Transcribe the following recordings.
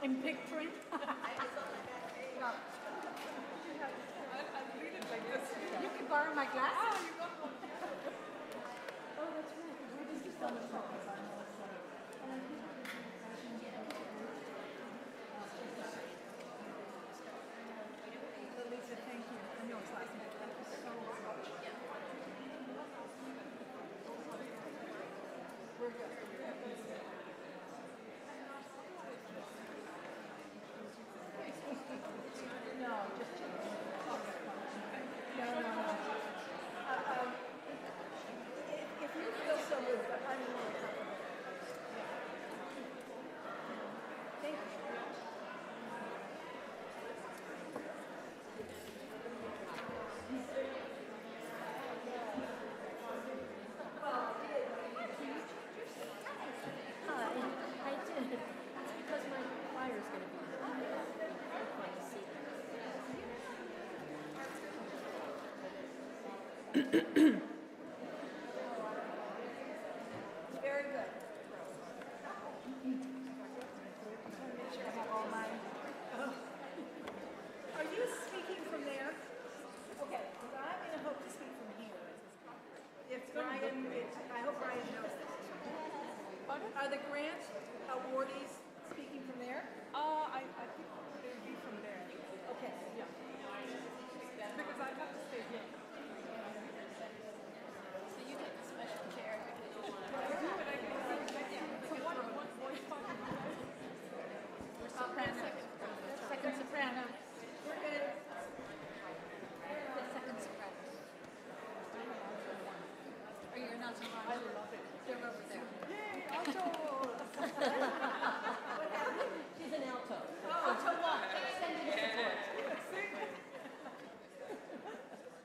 In picturing? I'll read it like this. You can borrow my glasses. Oh, you got one. Oh, that's right. Where does this come from? Lisa, thank you. I know it's last minute. Thank you so much. We're good. No, just no. If you feel so moved, I'm really comfortable. Thank you. I did. It's because my choir's going to be Very good. Make sure I have all mine. Are you speaking from there? Okay, because I'm going to hope to speak from here. If Brian, I hope Brian knows this. Are the grant awardees speaking from there? I think they would be from there. Okay. Yeah. Because I have to stay here. So you get the special chair because you want to. I do, and I can see it next year. So what voice part do you have? We're soprano. second soprano. We're going to. The second soprano. Are you announcing one? I love it. They're over there. Yay, alto! She's an alto. Alto one.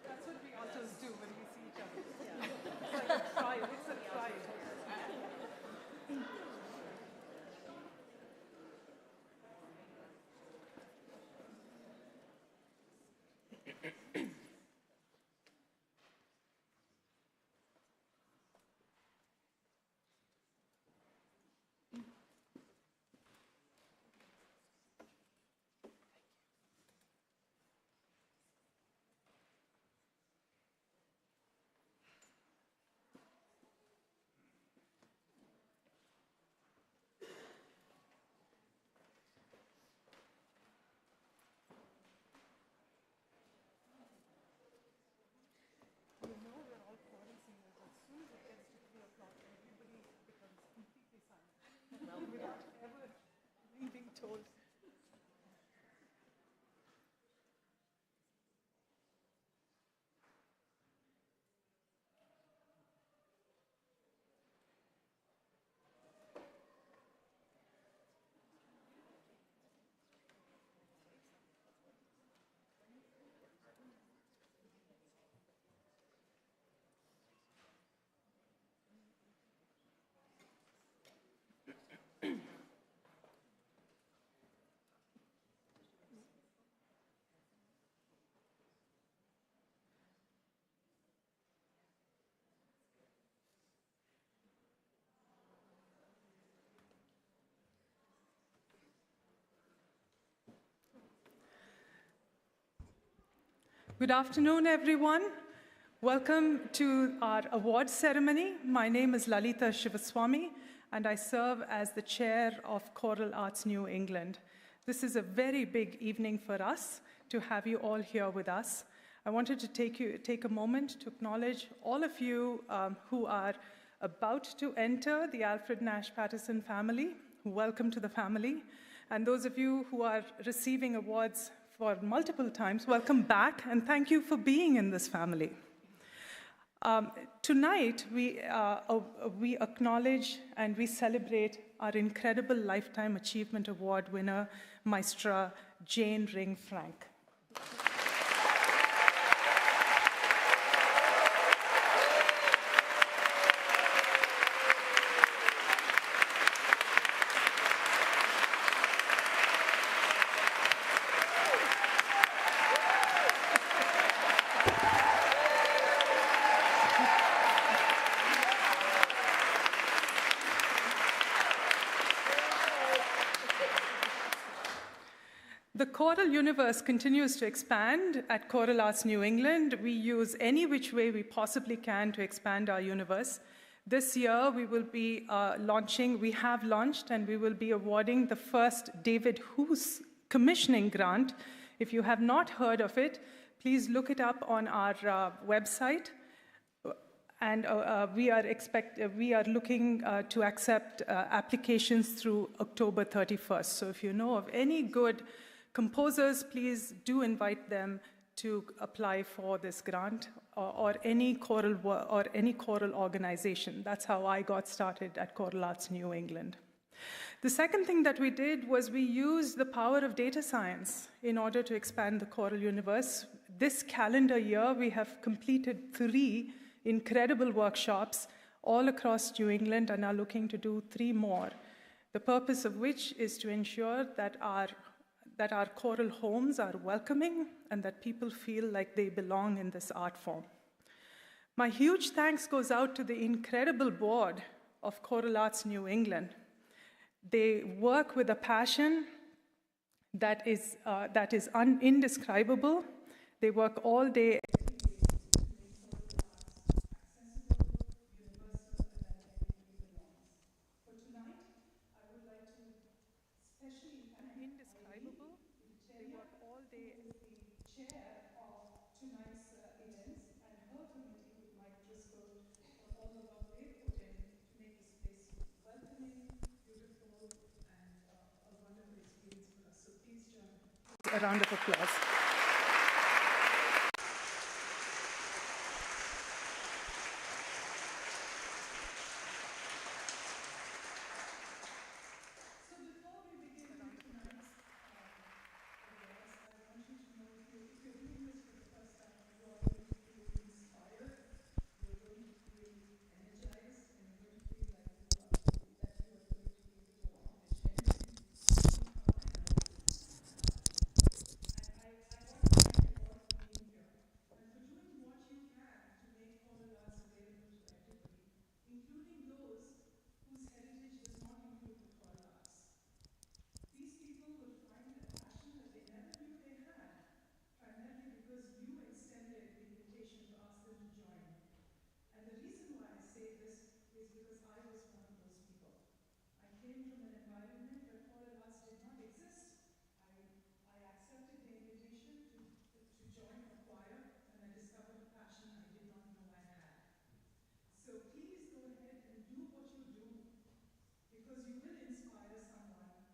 That's what we altos do when we see each other. It's like a trial. It's a trial. You know we're all choral singers. As soon as it gets to 3 o'clock, everybody becomes completely silent. Without ever being told. Good afternoon, everyone. Welcome to our awards ceremony. My name is Lalita Shivaswamy, and I serve as the chair of Choral Arts New England. This is a very big evening for us to have you all here with us. I wanted to take a moment to acknowledge all of you who are about to enter the Alfred Nash Patterson family. Welcome to the family. And those of you who are receiving awards for multiple times, welcome back, and thank you for being in this family. Tonight, we acknowledge and we celebrate our incredible Lifetime Achievement Award winner, Maestra Jane Ring Frank. The choral universe continues to expand at Choral Arts New England. We use any which way we possibly can to expand our universe. This year, we will be we have launched, and we will be awarding the first David Hoos commissioning grant. If you have not heard of it, please look it up on our website. And we are looking to accept applications through October 31st. So if you know of any good composers, please do invite them to apply for this grant, or any choral organization. That's how I got started at Choral Arts New England. The second thing that we did was we used the power of data science in order to expand the choral universe. This calendar year, we have completed 3 incredible workshops all across New England and are looking to do 3 more. The purpose of which is to ensure that our choral homes are welcoming and that people feel like they belong in this art form. My huge thanks goes out to the incredible board of Choral Arts New England. They work with a passion that is indescribable. They work all day indescribable. They work all day. Who is the chair of tonight's events, and her committee with Mike Driscoll for all the work they put in to make this place welcoming, beautiful, and a wonderful experience for us. So please join a round of applause. Including those whose heritage does not include the choral arts. These people will find a passion that they never knew they had, primarily because you extended the invitation to ask them to join. And the reason why I say this is because I was one of those people. I came from an environment where choral arts did not exist. I accepted the invitation to join a choir, and I discovered a passion I did not know I had. So please go ahead and do what you do, because you will inspire someone,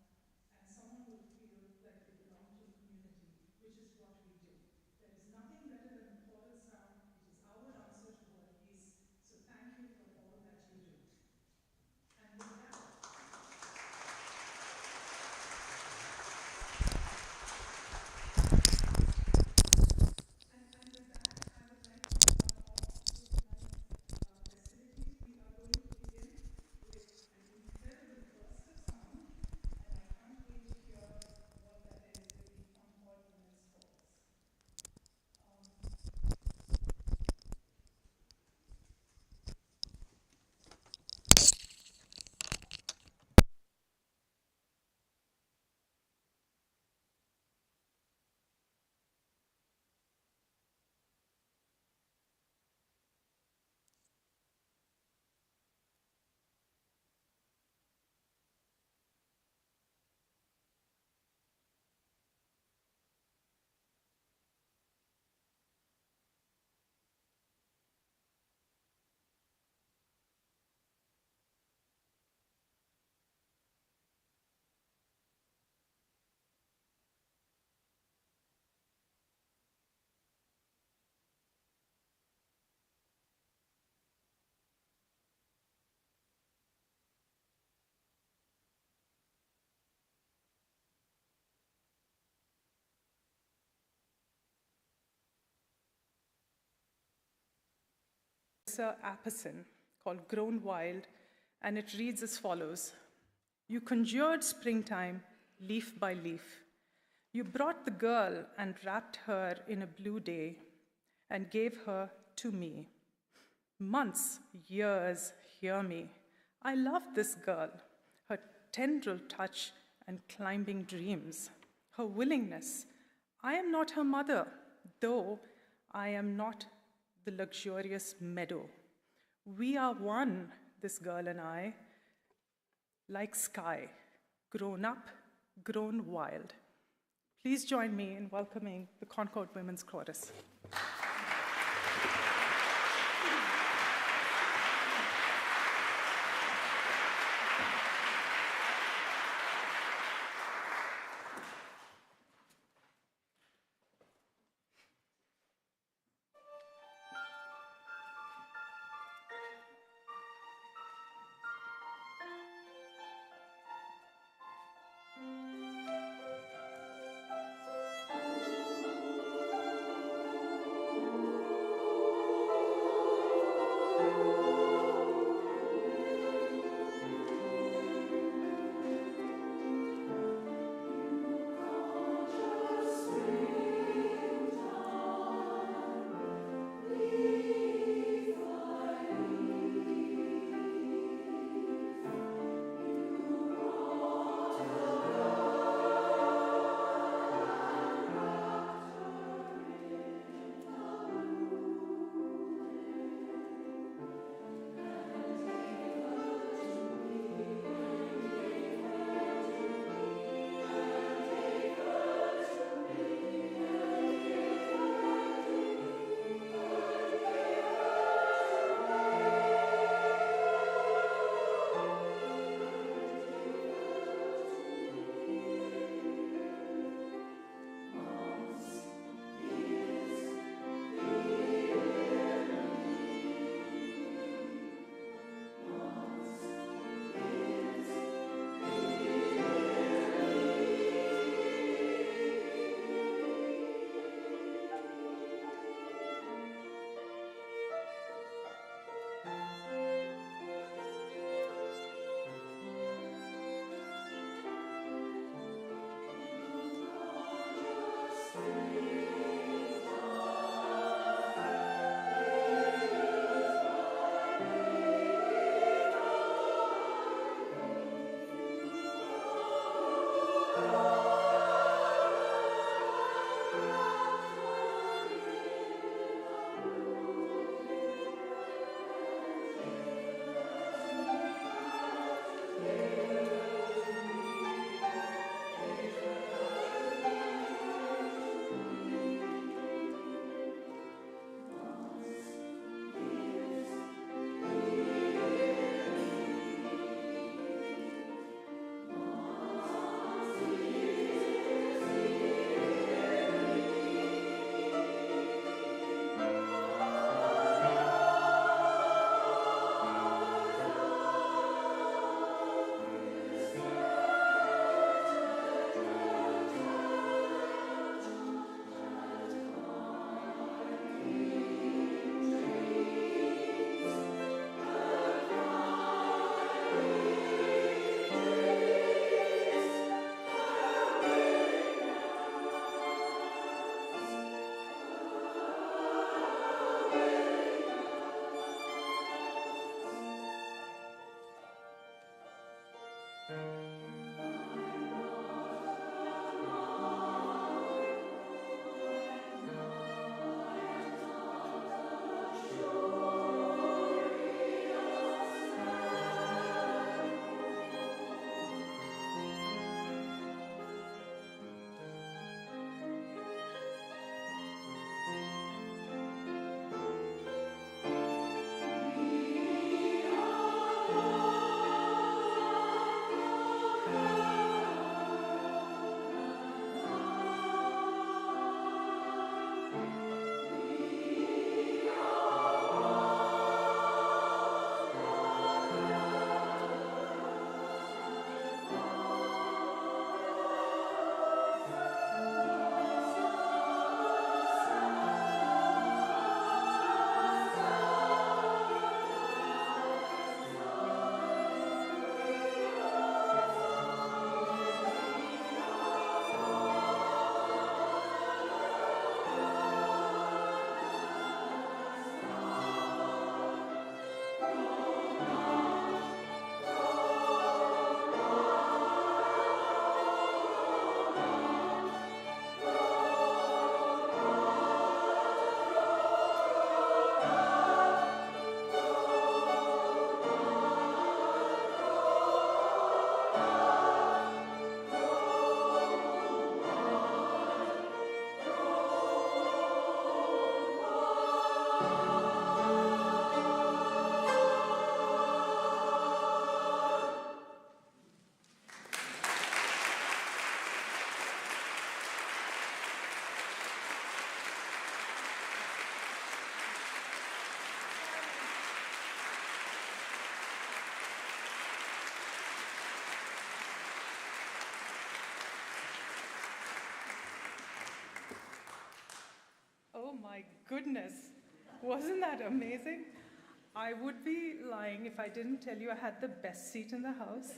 and someone will feel like they belong to a community, which is what we do. There is nothing better than the choral sound. It is our answer to world peace. So thank you for all that you do. And with that, Sir Apperson, called Grown Wild, and it reads as follows. You conjured springtime, leaf by leaf. You brought the girl and wrapped her in a blue day and gave her to me. Months, years, hear me. I loved this girl, her tendril touch and climbing dreams, her willingness. I am not her mother, though I am not the luxurious meadow. We are one, this girl and I, like sky, grown up, grown wild. Please join me in welcoming the Concord Women's Chorus. goodness. Wasn't that amazing? I would be lying if I didn't tell you I had the best seat in the house.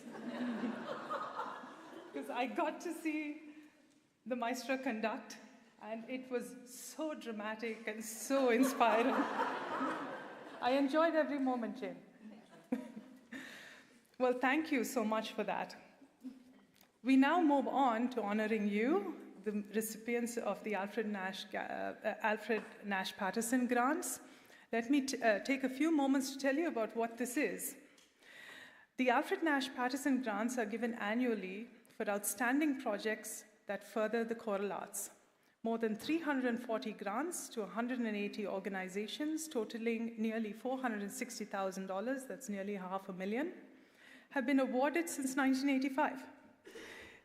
Because I got to see the maestro conduct, and it was so dramatic and so inspiring. I enjoyed every moment, Jane. Well, thank you so much for that. We now move on to honoring you, the recipients of the Alfred Nash Patterson grants. Let me take a few moments to tell you about what this is. The Alfred Nash Patterson grants are given annually for outstanding projects that further the choral arts. More than 340 grants to 180 organizations, totaling nearly $460,000, that's nearly $500,000, have been awarded since 1985.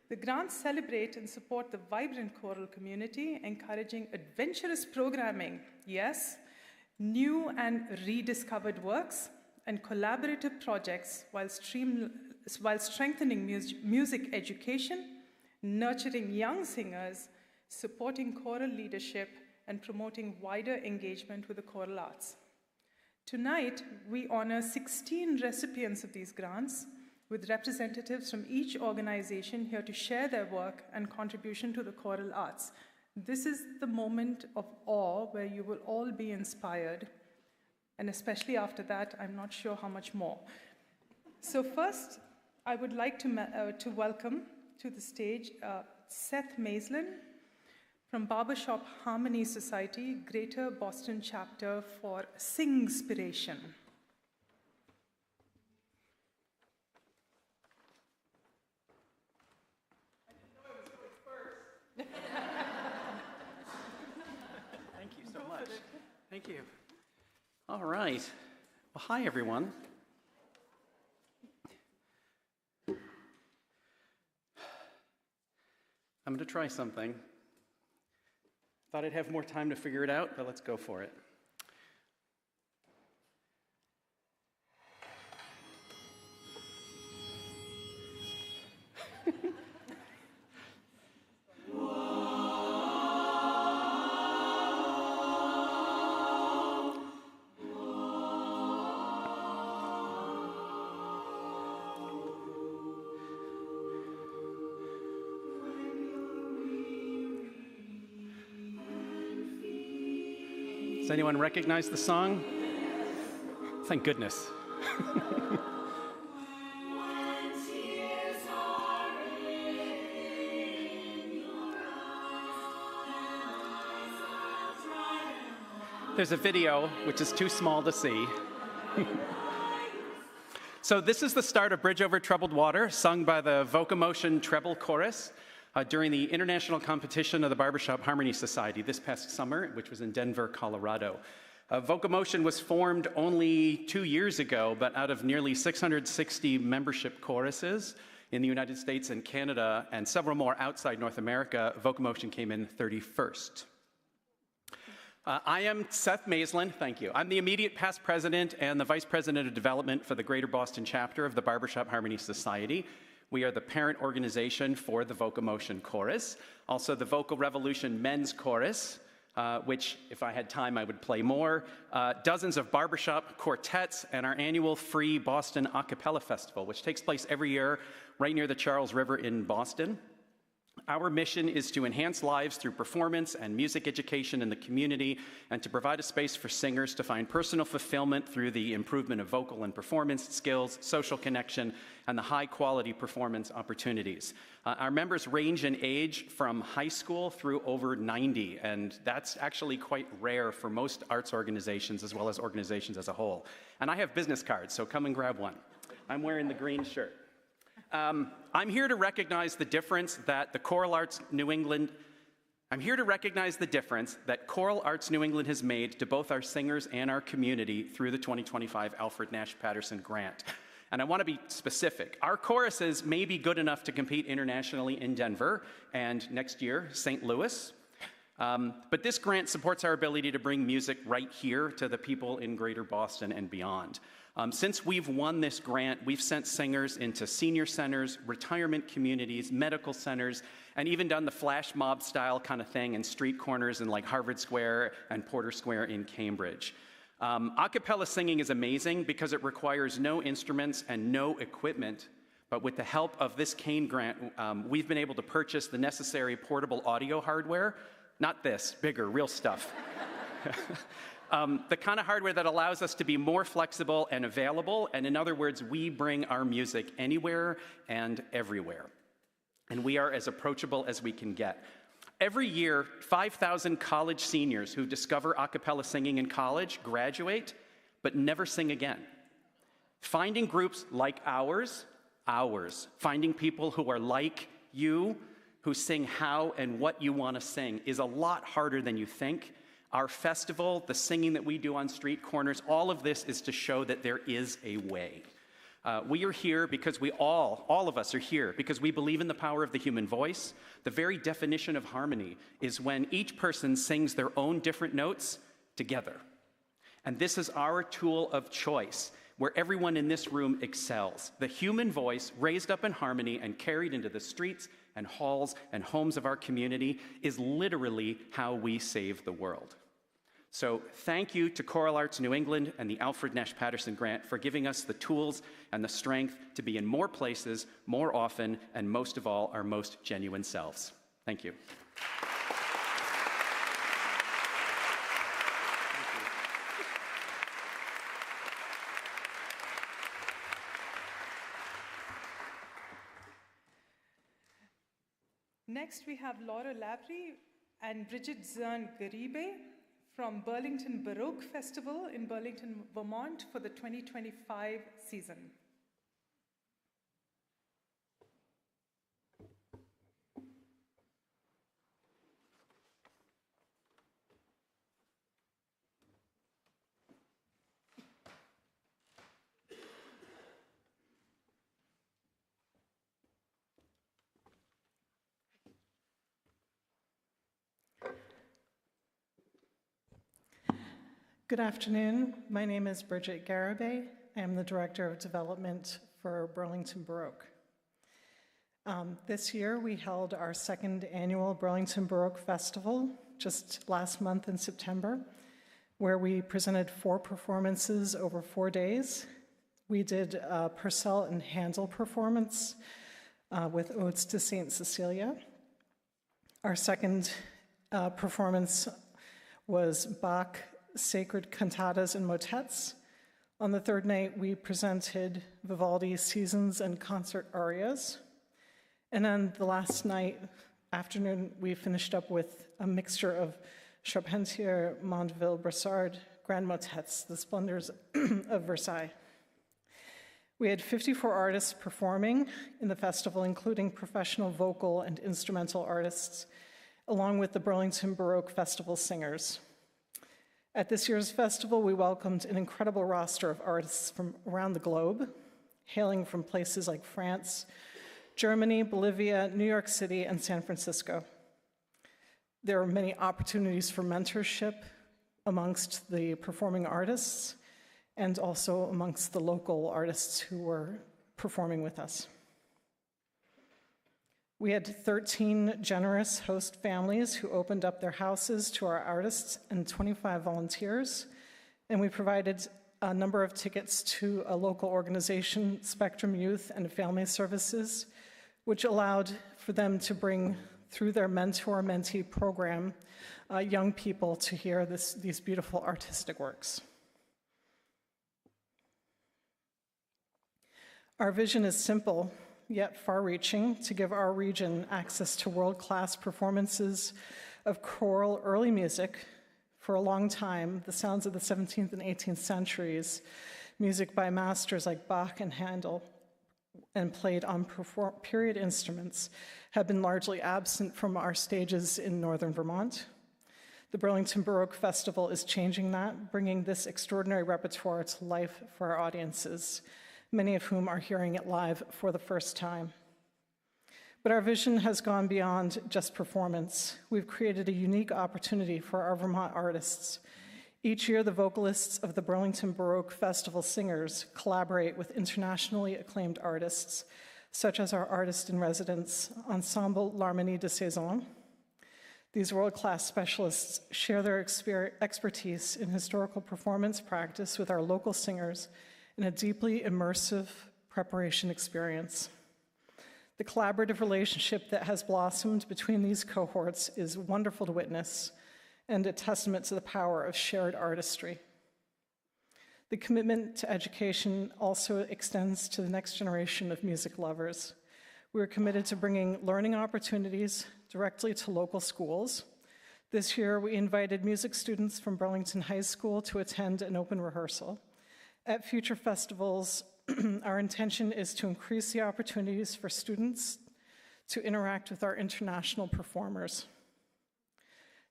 The grants celebrate and support the vibrant choral community, encouraging adventurous programming, yes, new and rediscovered works, and collaborative projects while strengthening music education, nurturing young singers, supporting choral leadership, and promoting wider engagement with the choral arts. Tonight, we honor 16 recipients of these grants, with representatives from each organization here to share their work and contribution to the choral arts. This is the moment of awe where you will all be inspired, and especially after that, I'm not sure how much more. So first, I would like to welcome to the stage Seth Maislin from Barbershop Harmony Society, Greater Boston Chapter, for Singspiration. Thank you so much. Thank you. All right. Well, hi, everyone. I'm going to try something. Thought I'd have more time to figure it out, but let's go for it. Does anyone recognize the song? Thank goodness. There's a video, which is too small to see. So this is the start of Bridge Over Troubled Water, sung by the Vocomotion Treble Chorus during the international competition of the Barbershop Harmony Society this past summer, which was in Denver, Colorado. Vocomotion was formed only 2 years ago, but out of nearly 660 membership choruses in the United States and Canada, and several more outside North America, Vocomotion came in 31st. I am Seth Maislin, thank you. I'm the immediate past president and the vice president of development for the Greater Boston chapter of the Barbershop Harmony Society. We are the parent organization for the Vocomotion Chorus, also the Vocal Revolution Men's Chorus, which, if I had time, I would play more, dozens of barbershop quartets, and our annual free Boston A Cappella Festival, which takes place every year right near the Charles River in Boston. Our mission is to enhance lives through performance and music education in the community, and to provide a space for singers to find personal fulfillment through the improvement of vocal and performance skills, social connection, and the high-quality performance opportunities. Our members range in age from high school through over 90, and that's actually quite rare for most arts organizations as well as organizations as a whole. And I have business cards, so come and grab one. I'm wearing the green shirt. I'm here to recognize the difference that the Choral Arts New England has made to both our singers and our community through the 2025 Alfred Nash Patterson Grant. And I want to be specific. Our choruses may be good enough to compete internationally in Denver and next year, St. Louis. But this grant supports our ability to bring music right here to the people in Greater Boston and beyond. Since we've won this grant, we've sent singers into senior centers, retirement communities, medical centers, and even done the flash mob style kind of thing in street corners in like Harvard Square and Porter Square in Cambridge. A cappella singing is amazing because it requires no instruments and no equipment, but with the help of this Kane grant, we've been able to purchase the necessary portable audio hardware. Not this, bigger, real stuff. The kind of hardware that allows us to be more flexible and available, and in other words, we bring our music anywhere and everywhere. And we are as approachable as we can get. Every year, 5,000 college seniors who discover a cappella singing in college graduate, but never sing again. Finding groups like ours, finding people who are like you, who sing how and what you want to sing, is a lot harder than you think. Our festival, the singing that we do on street corners, all of this is to show that there is a way. We are here because all of us are here because we believe in the power of the human voice. The very definition of harmony is when each person sings their own different notes together. And this is our tool of choice, where everyone in this room excels. The human voice, raised up in harmony and carried into the streets and halls and homes of our community, is literally how we save the world. So thank you to Choral Arts New England and the Alfred Nash Patterson Grant for giving us the tools and the strength to be in more places, more often, and most of all, our most genuine selves. Thank you. Next, we have Laura Labrie and Bridget Zern-Garibe from Burlington Baroque Festival in Burlington, Vermont for the 2025 season. Good afternoon. My name is Bridget Garibay. I am the Director of Development for Burlington Baroque. This year, we held our second annual Burlington Baroque Festival just last month in September, where we presented 4 performances over 4 days. We did a Purcell and Handel performance with Odes to Saint Cecilia. Our second performance was Bach Sacred Cantatas and Motets. On the third night, we presented Vivaldi's Seasons and Concert Arias. And on the last night, afternoon, we finished up with a mixture of Charpentier, Mondeville, Brassard, Grand Motets, the Splendors of Versailles. We had 54 artists performing in the festival, including professional vocal and instrumental artists, along with the Burlington Baroque Festival singers. At this year's festival, we welcomed an incredible roster of artists from around the globe, hailing from places like France, Germany, Bolivia, New York City, and San Francisco. There were many opportunities for mentorship amongst the performing artists and also amongst the local artists who were performing with us. We had 13 generous host families who opened up their houses to our artists and 25 volunteers, and we provided a number of tickets to a local organization, Spectrum Youth and Family Services, which allowed for them to bring, through their mentor-mentee program, young people to hear these beautiful artistic works. Our vision is simple, yet far-reaching, to give our region access to world-class performances of choral early music. For a long time, the sounds of the 17th and 18th centuries, music by masters like Bach and Handel, and played on period instruments, have been largely absent from our stages in northern Vermont. The Burlington Baroque Festival is changing that, bringing this extraordinary repertoire to life for our audiences, many of whom are hearing it live for the first time. But our vision has gone beyond just performance. We've created a unique opportunity for our Vermont artists, Each year, the vocalists of the Burlington Baroque Festival singers collaborate with internationally acclaimed artists, such as our artist-in-residence Ensemble L'Harmonie de Saison. These world-class specialists share their expertise in historical performance practice with our local singers in a deeply immersive preparation experience. The collaborative relationship that has blossomed between these cohorts is wonderful to witness and a testament to the power of shared artistry. The commitment to education also extends to the next generation of music lovers. We are committed to bringing learning opportunities directly to local schools. This year, we invited music students from Burlington High School to attend an open rehearsal. At future festivals, our intention is to increase the opportunities for students to interact with our international performers.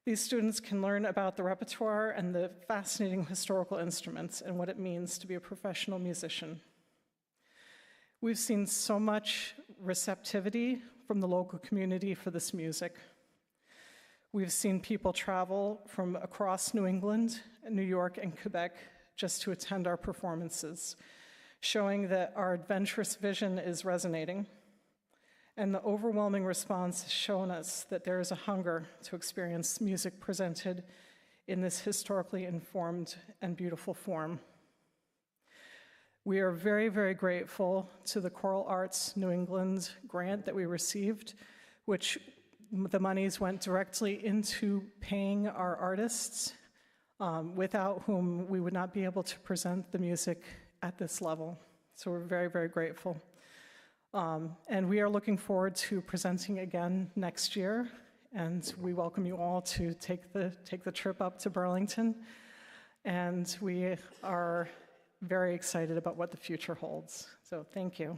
These students can learn about the repertoire and the fascinating historical instruments and what it means to be a professional musician. We've seen so much receptivity from the local community for this music. We've seen people travel from across New England, New York, and Quebec just to attend our performances, showing that our adventurous vision is resonating. And the overwhelming response has shown us that there is a hunger to experience music presented in this historically informed and beautiful form. We are very, very grateful to the Choral Arts New England grant that we received, which the monies went directly into paying our artists, without whom we would not be able to present the music at this level. So we're very, very grateful. And we are looking forward to presenting again next year, and we welcome you all to take the trip up to Burlington. And we are very excited about what the future holds. So thank you.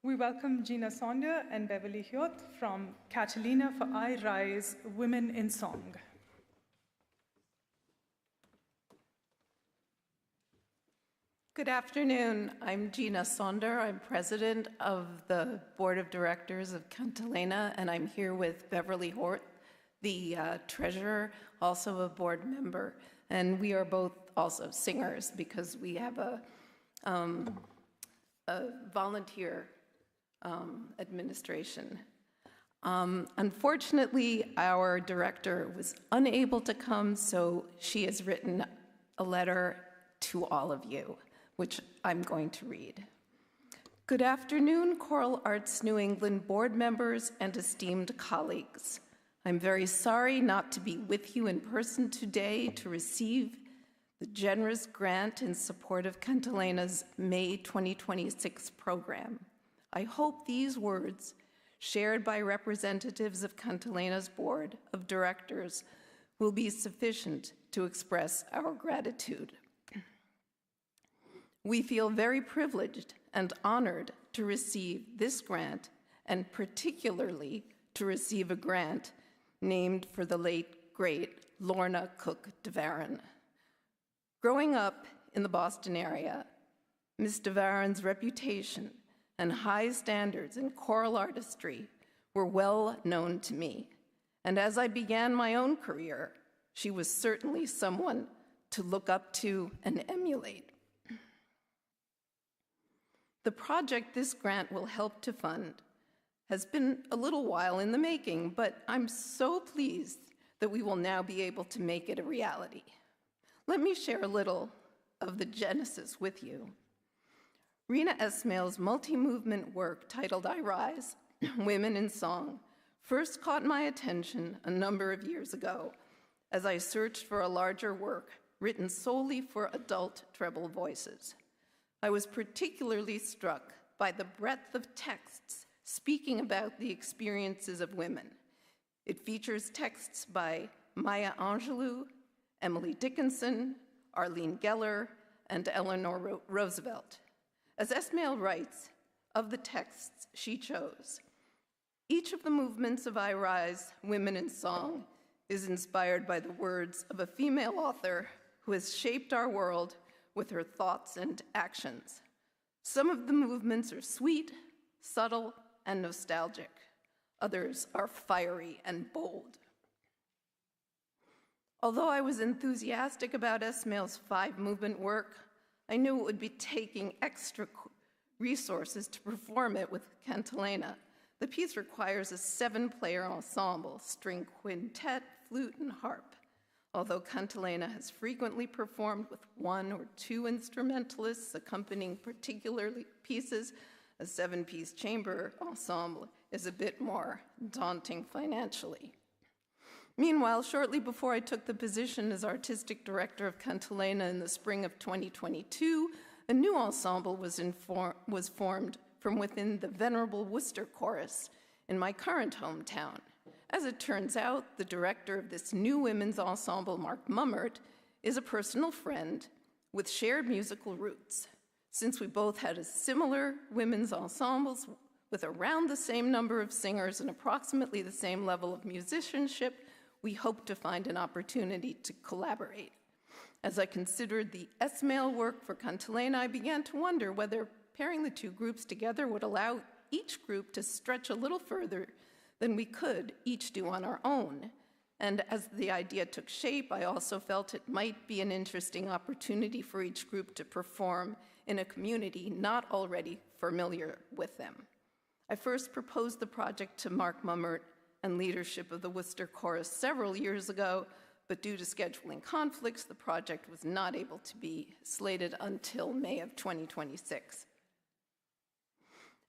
We welcome Gina Sonder and Beverly Hyoth from Catalina for I Rise Women in Song. Good afternoon. I'm Gina Sonder. I'm president of the board of directors of Cantilena, and I'm here with Beverly Hyoth, the treasurer, also a board member. And we are both also singers because we have a volunteer administration. Unfortunately, our director was unable to come, so she has written a letter to all of you, which I'm going to read. Good afternoon, Choral Arts New England board members and esteemed colleagues. I'm very sorry not to be with you in person today to receive the generous grant in support of Cantilena's May 2026 program. I hope these words, shared by representatives of Cantilena's board of directors, will be sufficient to express our gratitude. We feel very privileged and honored to receive this grant, and particularly to receive a grant named for the late, great Lorna Cook DeVaron. Growing up in the Boston area, Ms. DeVaron's reputation and high standards in choral artistry were well known to me. And as I began my own career, she was certainly someone to look up to and emulate. The project this grant will help to fund has been a little while in the making, but I'm so pleased that we will now be able to make it a reality. Let me share a little of the genesis with you. Rena Esmail's multi-movement work titled I Rise, Women in Song, first caught my attention a number of years ago as I searched for a larger work written solely for adult treble voices. I was particularly struck by the breadth of texts speaking about the experiences of women. It features texts by Maya Angelou, Emily Dickinson, Arlene Geller, and Eleanor Roosevelt. As Esmail writes, of the texts she chose, each of the movements of I Rise, Women in Song is inspired by the words of a female author who has shaped our world with her thoughts and actions. Some of the movements are sweet, subtle, and nostalgic. Others are fiery and bold. Although I was enthusiastic about Esmail's 5-movement work, I knew it would be taking extra resources to perform it with cantilena. The piece requires a 7-player ensemble, string quintet, flute, and harp. Although cantilena has frequently performed with 1 or 2 instrumentalists accompanying particular pieces, a 7-piece chamber ensemble is a bit more daunting financially. Meanwhile, shortly before I took the position as artistic director of cantilena in the spring of 2022, a new ensemble was formed from within the venerable Worcester Chorus in my current hometown. As it turns out, the director of this new women's ensemble, Mark Mummert, is a personal friend with shared musical roots. Since we both had a similar women's ensembles with around the same number of singers and approximately the same level of musicianship, we hoped to find an opportunity to collaborate. As I considered the Esmail work for cantilena, I began to wonder whether pairing the 2 groups together would allow each group to stretch a little further than we could each do on our own. And as the idea took shape, I also felt it might be an interesting opportunity for each group to perform in a community not already familiar with them. I first proposed the project to Mark Mummert and leadership of the Worcester Chorus several years ago, but due to scheduling conflicts, the project was not able to be slated until May of 2026.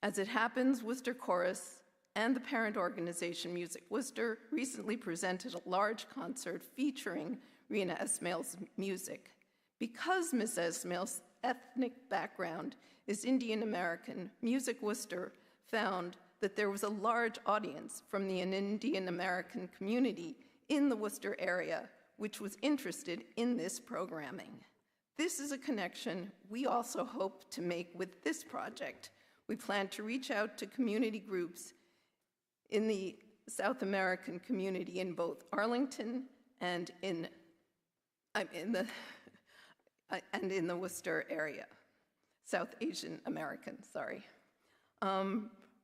As it happens, Worcester Chorus and the parent organization Music Worcester recently presented a large concert featuring Rena Esmail's music. Because Miss Esmail's ethnic background is Indian American, Music Worcester found that there was a large audience from the Indian American community in the Worcester area, which was interested in this programming. This is a connection we also hope to make with this project. We plan to reach out to community groups in the South American community in both Arlington and in the Worcester area. South Asian American, sorry.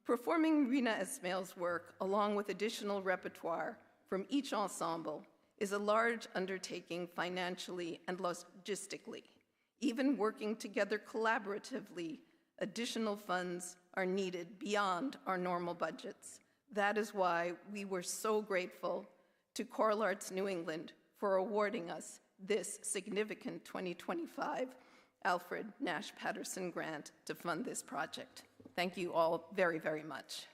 Performing Rena Esmail's work along with additional repertoire from each ensemble is a large undertaking financially and logistically. Even working together collaboratively, additional funds are needed beyond our normal budgets. That is why we were so grateful to Choral Arts New England for awarding us this significant 2025 Alfred Nash Patterson grant to fund this project. Thank you all very, very much.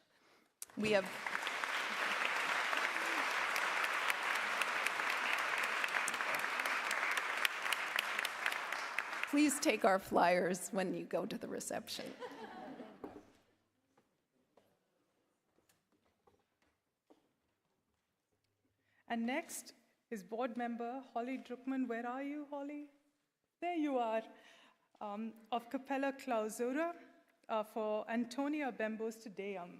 Please take our flyers when you go to the reception. And next is board member Holly Druckmann. Where are you, Holly? There you are, of Capella Clausura for Antonia Bembos to Deum.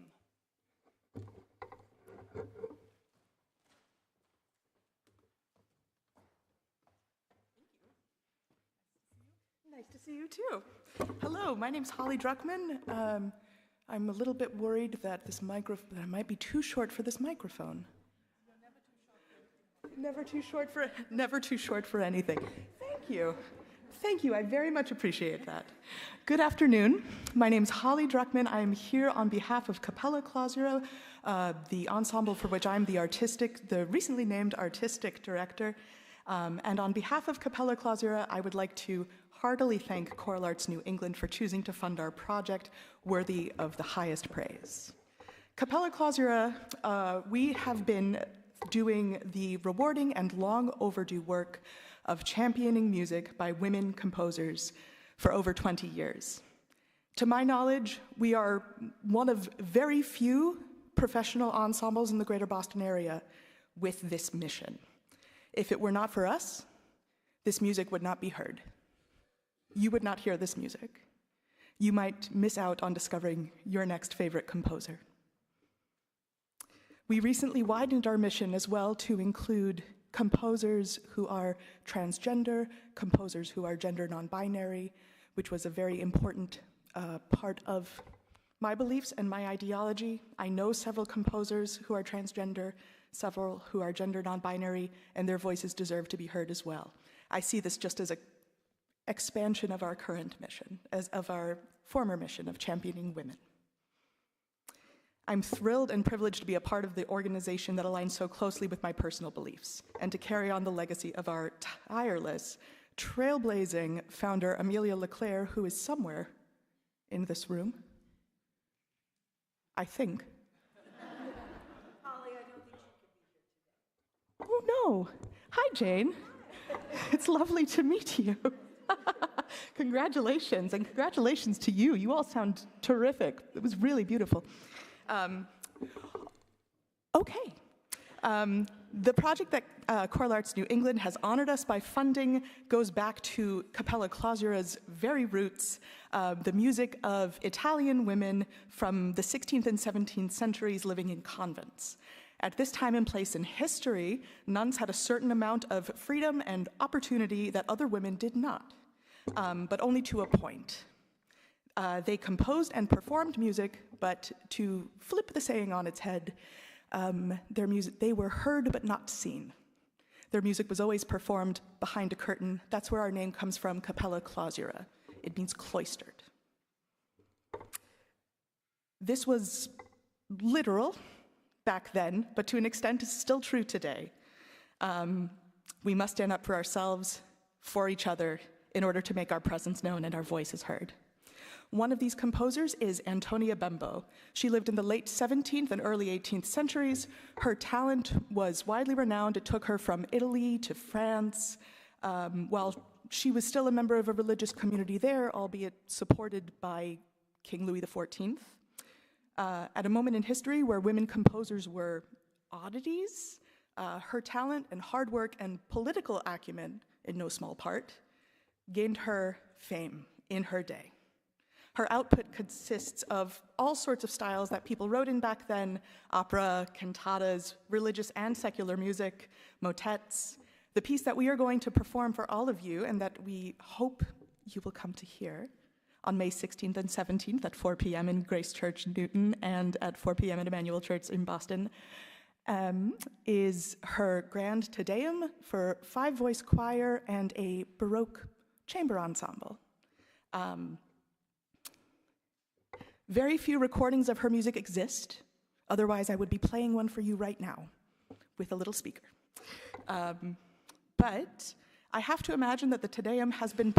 Nice to see you too. Hello, my name's Holly Druckmann. I'm a little bit worried that that I might be too short for this microphone. Never too short for anything. Thank you. Thank you, I very much appreciate that. Good afternoon. My name's Holly Druckmann. I am here on behalf of Capella Clausura, the ensemble for which I'm the recently named artistic director. And on behalf of Capella Clausura, I would like to heartily thank Choral Arts New England for choosing to fund our project, worthy of the highest praise. Capella Clausura, we have been doing the rewarding and long overdue work of championing music by women composers for over 20 years. To my knowledge, we are one of very few professional ensembles in the greater Boston area with this mission. If it were not for us, this music would not be heard. You would not hear this music. You might miss out on discovering your next favorite composer. We recently widened our mission as well to include composers who are transgender, composers who are gender non-binary, which was a very important part of my beliefs and my ideology. I know several composers who are transgender, several who are gender non-binary, and their voices deserve to be heard as well. I see this just as an expansion of our current mission, as of our former mission of championing women. I'm thrilled and privileged to be a part of the organization that aligns so closely with my personal beliefs, and to carry on the legacy of our tireless, trailblazing founder, Amelia Leclerc, who is somewhere in this room, I think. Holly, I don't think she could be here today. Oh no. Hi, Jane. It's lovely to meet you. Congratulations, and congratulations to you. You all sound terrific. It was really beautiful. Okay. The project that Choral Arts New England has honored us by funding goes back to Capella Clausura's very roots, the music of Italian women from the 16th and 17th centuries living in convents. At this time and place in history, nuns had a certain amount of freedom and opportunity that other women did not, but only to a point. They composed and performed music, but to flip the saying on its head, they were heard but not seen. Their music was always performed behind a curtain. That's where our name comes from, Capella Clausura. It means cloistered. This was literal back then, but to an extent is still true today. We must stand up for ourselves, for each other, in order to make our presence known and our voices heard. One of these composers is Antonia Bembo. She lived in the late 17th and early 18th centuries. Her talent was widely renowned. It took her from Italy to France, while she was still a member of a religious community there, albeit supported by King Louis XIV. At a moment in history where women composers were oddities, her talent and hard work and political acumen, in no small part, gained her fame in her day. Her output consists of all sorts of styles that people wrote in back then: opera, cantatas, religious and secular music, motets. The piece that we are going to perform for all of you, and that we hope you will come to hear on May 16th and 17th at 4 p.m. in Grace Church, Newton, and at 4 p.m. at Emmanuel Church in Boston, is her Grand Te Deum for 5-voice choir and a Baroque chamber ensemble. Very few recordings of her music exist. Otherwise, I would be playing one for you right now with a little speaker. But I have to imagine that the Te Deum has been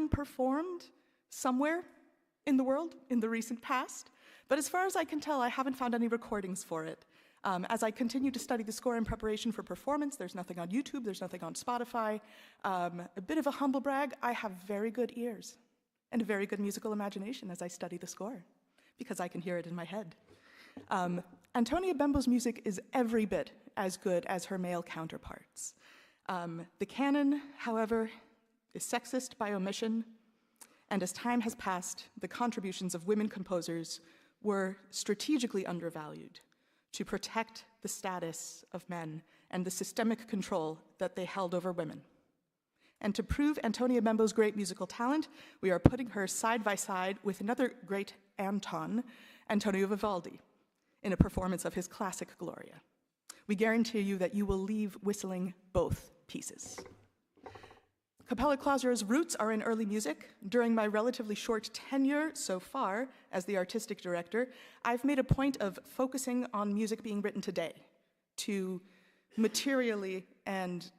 performed somewhere in the world in the recent past. But as far as I can tell, I haven't found any recordings for it. As I continue to study the score in preparation for performance, there's nothing on YouTube, there's nothing on Spotify. A bit of a humble brag, I have very good ears and a very good musical imagination as I study the score, because I can hear it in my head. Antonia Bembo's music is every bit as good as her male counterparts. The canon, however, is sexist by omission, and as time has passed, the contributions of women composers were strategically undervalued to protect the status of men and the systemic control that they held over women. And to prove Antonia Bembo's great musical talent, we are putting her side by side with another great Anton, Antonio Vivaldi, in a performance of his classic Gloria. We guarantee you that you will leave whistling both pieces. Capella Clausura's roots are in early music. During my relatively short tenure so far as the artistic director, I've made a point of focusing on music being written today to materially and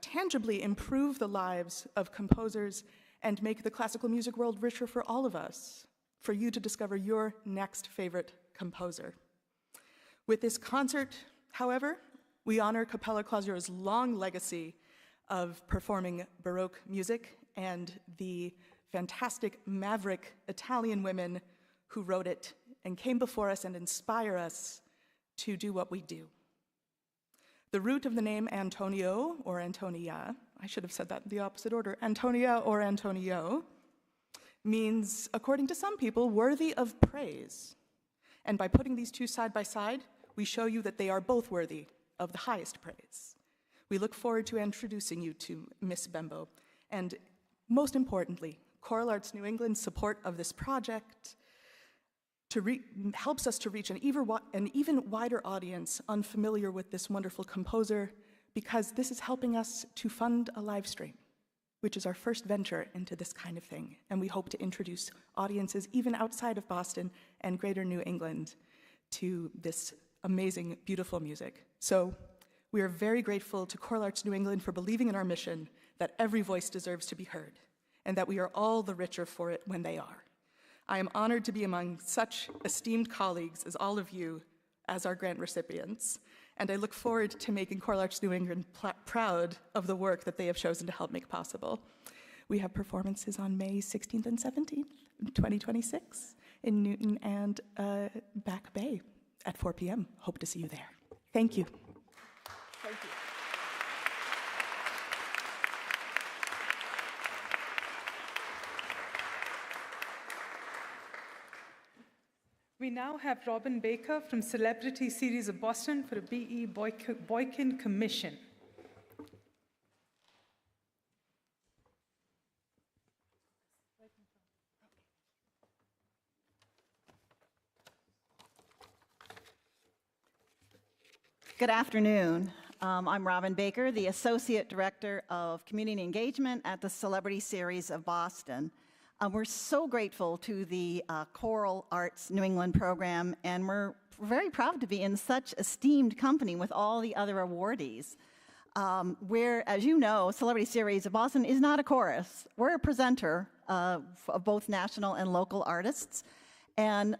tangibly improve the lives of composers and make the classical music world richer for all of us, for you to discover your next favorite composer. With this concert, however, we honor Capella Clausura's long legacy of performing Baroque music and the fantastic maverick Italian women who wrote it and came before us and inspire us to do what we do. The root of the name Antonio or Antonia, I should have said that in the opposite order, Antonia or Antonio, means, according to some people, worthy of praise. And by putting these two side by side, we show you that they are both worthy of the highest praise. We look forward to introducing you to Miss Bembo, and most importantly, Choral Arts New England's support of this project helps us to reach an even wider audience unfamiliar with this wonderful composer, because this is helping us to fund a live stream, which is our first venture into this kind of thing. And we hope to introduce audiences even outside of Boston and greater New England to this amazing, beautiful music. So we are very grateful to Choral Arts New England for believing in our mission that every voice deserves to be heard, and that we are all the richer for it when they are. I am honored to be among such esteemed colleagues as all of you as our grant recipients, and I look forward to making Choral Arts New England proud of the work that they have chosen to help make possible. We have performances on May 16th and 17th, 2026, in Newton and Back Bay at 4 p.m. Hope to see you there. Thank you. Thank you. We now have Robin Baker from Celebrity Series of Boston for a B.E. Boykin Commission. Good afternoon. I'm Robin Baker, the Associate Director of Community Engagement at the Celebrity Series of Boston. We're so grateful to the Choral Arts New England program, and we're very proud to be in such esteemed company with all the other awardees. We're, as you know, Celebrity Series of Boston is not a chorus. We're a presenter of both national and local artists. And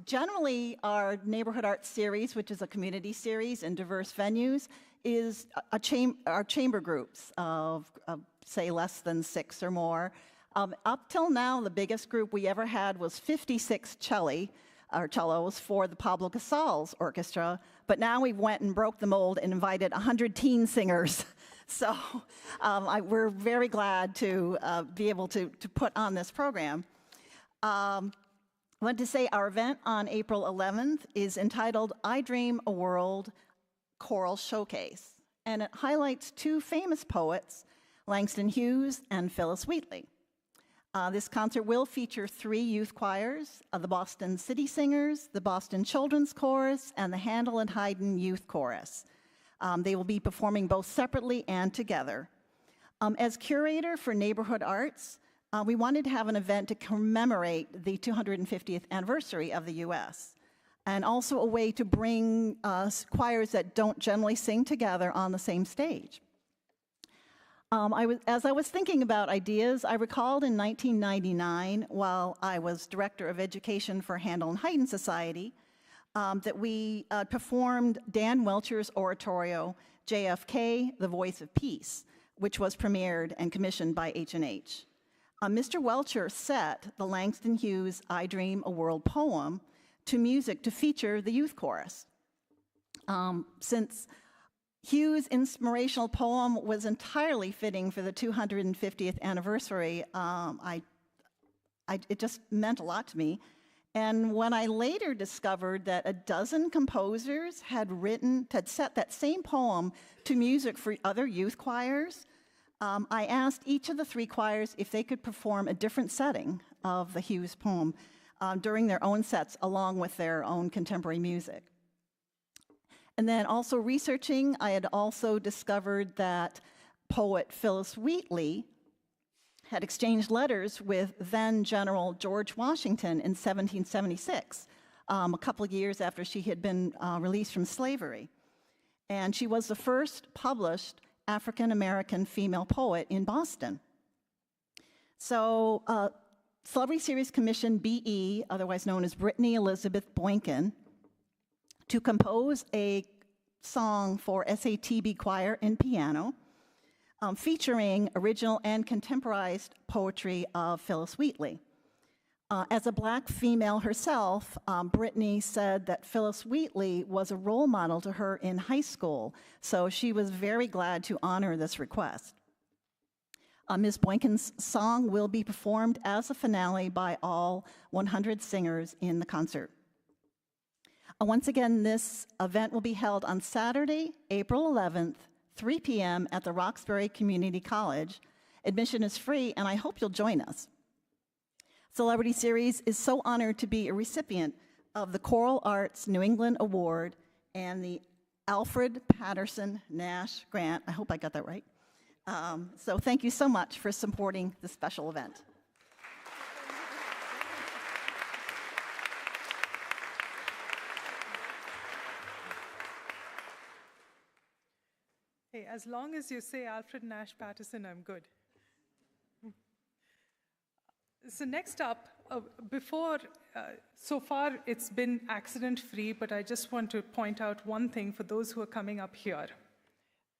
generally, our Neighborhood Arts Series, which is a community series in diverse venues, is our chamber groups of, say, less than 6 or more. Up till now, the biggest group we ever had was 56 cellos for the Pablo Casals Orchestra, but now we went and broke the mold and invited 100 teen singers. So we're very glad to be able to put on this program. I want to say our event on April 11th is entitled I Dream a World Choral Showcase, and it highlights 2 famous poets, Langston Hughes and Phyllis Wheatley. This concert will feature 3 youth choirs, the Boston City Singers, the Boston Children's Chorus, and the Handel and Haydn Youth Chorus. They will be performing both separately and together. As curator for Neighborhood Arts, we wanted to have an event to commemorate the 250th anniversary of the U.S., and also a way to bring choirs that don't generally sing together on the same stage. As I was thinking about ideas, I recalled in 1999, while I was Director of Education for Handel and Haydn Society, that we performed Dan Welcher's oratorio, JFK, The Voice of Peace, which was premiered and commissioned by H&H. Mr. Welcher set the Langston Hughes I Dream a World poem to music to feature the youth chorus. Since Hughes' inspirational poem was entirely fitting for the 250th anniversary, it just meant a lot to me. And when I later discovered that a dozen composers had set that same poem to music for other youth choirs, I asked each of the 3 choirs if they could perform a different setting of the Hughes poem during their own sets, along with their own contemporary music. And then also researching, I had also discovered that poet Phyllis Wheatley had exchanged letters with then General George Washington in 1776, a couple of years after she had been released from slavery. And she was the first published African-American female poet in Boston. So Celebrity Series commissioned B.E., otherwise known as Brittany Elizabeth Boykin, to compose a song for SATB choir and piano, featuring original and contemporized poetry of Phyllis Wheatley. As a Black female herself, Brittany said that Phyllis Wheatley was a role model to her in high school, so she was very glad to honor this request. Ms. Boykin's song will be performed as a finale by all 100 singers in the concert. Once again, this event will be held on Saturday, April 11th, 3 p.m. at the Roxbury Community College. Admission is free, and I hope you'll join us. Celebrity Series is so honored to be a recipient of the Choral Arts New England Award and the Alfred Patterson Nash Grant. I hope I got that right. So thank you so much for supporting this special event. Hey, as long as you say Alfred Nash Patterson, I'm good. So next up, so far it's been accident-free, but I just want to point out one thing for those who are coming up here.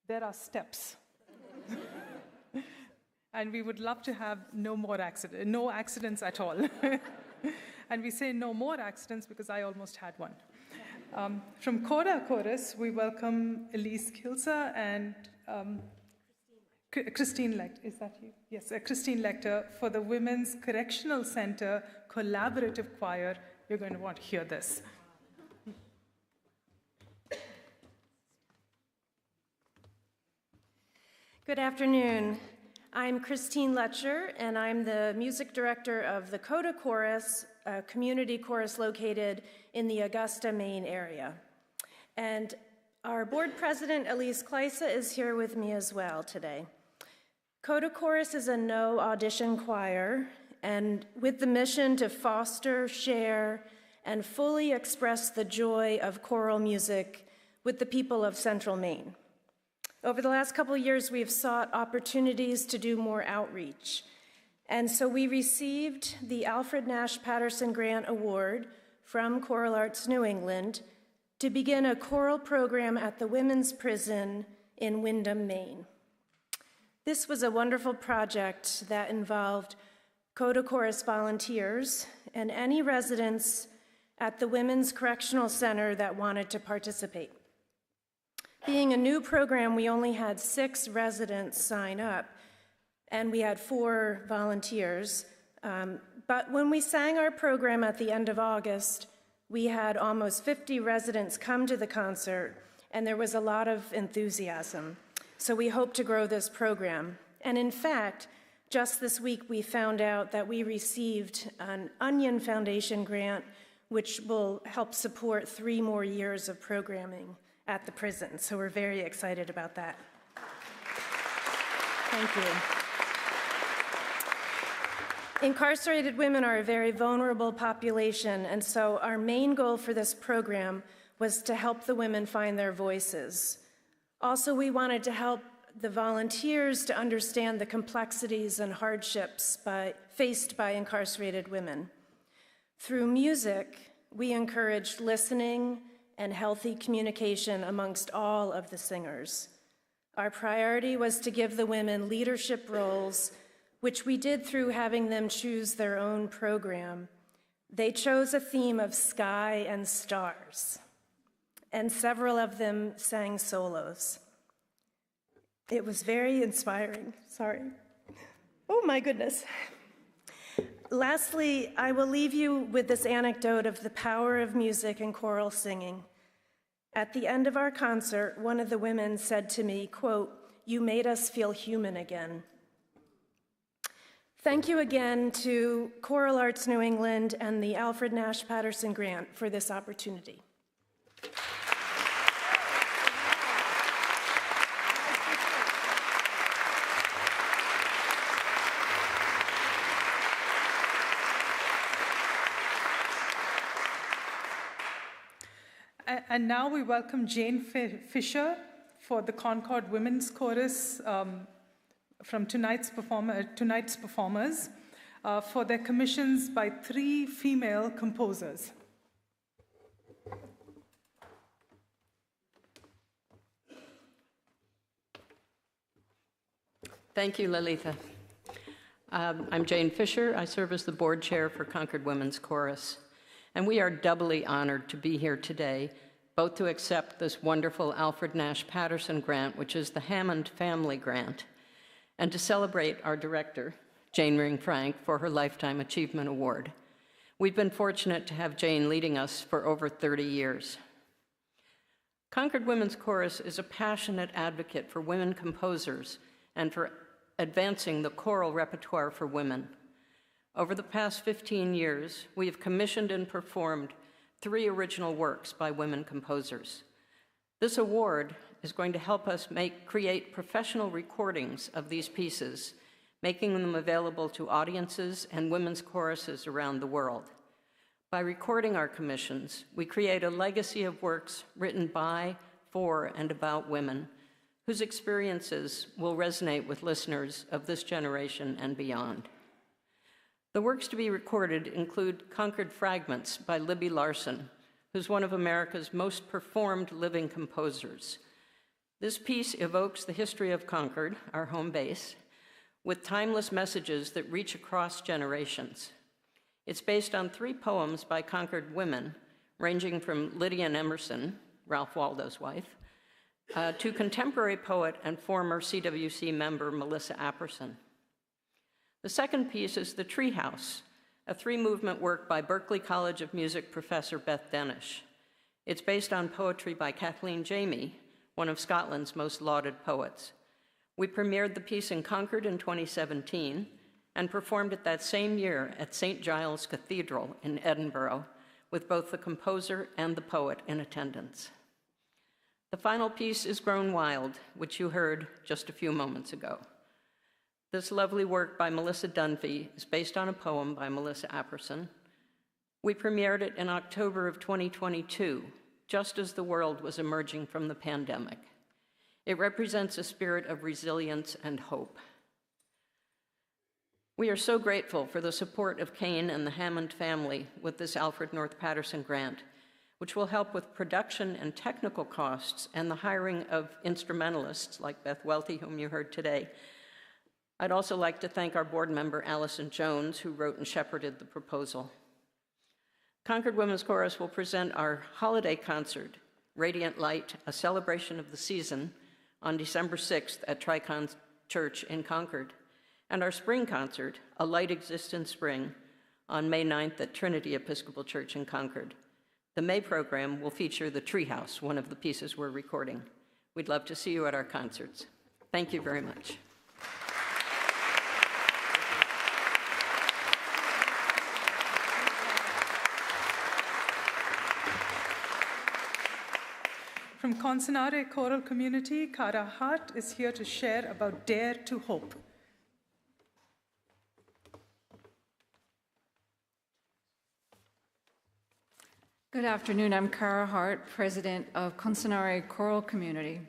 There are steps. And we would love to have no accidents at all. And we say no more accidents because I almost had one. From Choral Chorus, we welcome Elise Kilser and Christine Lecter. Is that you? Yes, Christine Lecter for the Women's Correctional Center Collaborative Choir. You're going to want to hear this. Good afternoon. I'm Christine Letcher, and I'm the music director of the Coda Chorus, a community chorus located in the Augusta, Maine area. And our board president, Elise Kleisa, is here with me as well today. Coda Chorus is a no-audition choir, and with the mission to foster, share, and fully express the joy of choral music with the people of Central Maine. Over the last couple of years, we have sought opportunities to do more outreach. And so we received the Alfred Nash Patterson Grant Award from Choral Arts New England to begin a choral program at the Women's Prison in Windham, Maine. This was a wonderful project that involved Coda Chorus volunteers and any residents at the Women's Correctional Center that wanted to participate. Being a new program, we only had 6 residents sign up, and we had 4 volunteers. But when we sang our program at the end of August, we had almost 50 residents come to the concert, and there was a lot of enthusiasm. So we hope to grow this program. And in fact, just this week, we found out that we received an Onion Foundation grant, which will help support 3 more years of programming at the prison. So we're very excited about that. Thank you. Incarcerated women are a very vulnerable population, and so our main goal for this program was to help the women find their voices. Also, we wanted to help the volunteers to understand the complexities and hardships faced by incarcerated women. Through music, we encouraged listening and healthy communication amongst all of the singers. Our priority was to give the women leadership roles, which we did through having them choose their own program. They chose a theme of sky and stars, and several of them sang solos. It was very inspiring. Sorry. Oh my goodness. Lastly, I will leave you with this anecdote of the power of music and choral singing. At the end of our concert, one of the women said to me, quote, "You made us feel human again." Thank you again to Choral Arts New England and the Alfred Nash Patterson Grant for this opportunity. And now we welcome Jane Fisher for the Concord Women's Chorus from tonight's performers for their commissions by 3 female composers. Thank you, Lalitha. I'm Jane Fisher. I serve as the board chair for Concord Women's Chorus. And we are doubly honored to be here today, both to accept this wonderful Alfred Nash Patterson Grant, which is the Hammond Family Grant, and to celebrate our director, Jane Ring Frank, for her Lifetime Achievement Award. We've been fortunate to have Jane leading us for over 30 years. Concord Women's Chorus is a passionate advocate for women composers and for advancing the choral repertoire for women. Over the past 15 years, we have commissioned and performed 3 original works by women composers. This award is going to help us create professional recordings of these pieces, making them available to audiences and women's choruses around the world. By recording our commissions, we create a legacy of works written by, for, and about women, whose experiences will resonate with listeners of this generation and beyond. The works to be recorded include Concord Fragments by Libby Larson, who's one of America's most performed living composers. This piece evokes the history of Concord, our home base, with timeless messages that reach across generations. It's based on 3 poems by Concord women, ranging from Lydia Emerson, Ralph Waldo's wife, to contemporary poet and former CWC member Melissa Apperson. The second piece is The Treehouse, a 3-movement work by Berklee College of Music professor Beth Denish. It's based on poetry by Kathleen Jamie, one of Scotland's most lauded poets. We premiered the piece in Concord in 2017 and performed it that same year at St. Giles Cathedral in Edinburgh, with both the composer and the poet in attendance. The final piece is Grown Wild, which you heard just a few moments ago. This lovely work by Melissa Dunphy is based on a poem by Melissa Apperson. We premiered it in October of 2022, just as the world was emerging from the pandemic. It represents a spirit of resilience and hope. We are so grateful for the support of Kane and the Hammond family with this Alfred North Patterson grant, which will help with production and technical costs and the hiring of instrumentalists like Beth Welty, whom you heard today. I'd also like to thank our board member, Allison Jones, who wrote and shepherded the proposal. Concord Women's Chorus will present our holiday concert, Radiant Light, a celebration of the season, on December 6th at Tricon Church in Concord, and our spring concert, A Light Exists in Spring, on May 9th at Trinity Episcopal Church in Concord. The May program will feature The Treehouse, one of the pieces we're recording. We'd love to see you at our concerts. Thank you very much. From Concenare Choral Community, Cara Hart is here to share about Dare to Hope. Good afternoon. I'm Cara Hart, president of Concenare Choral Community.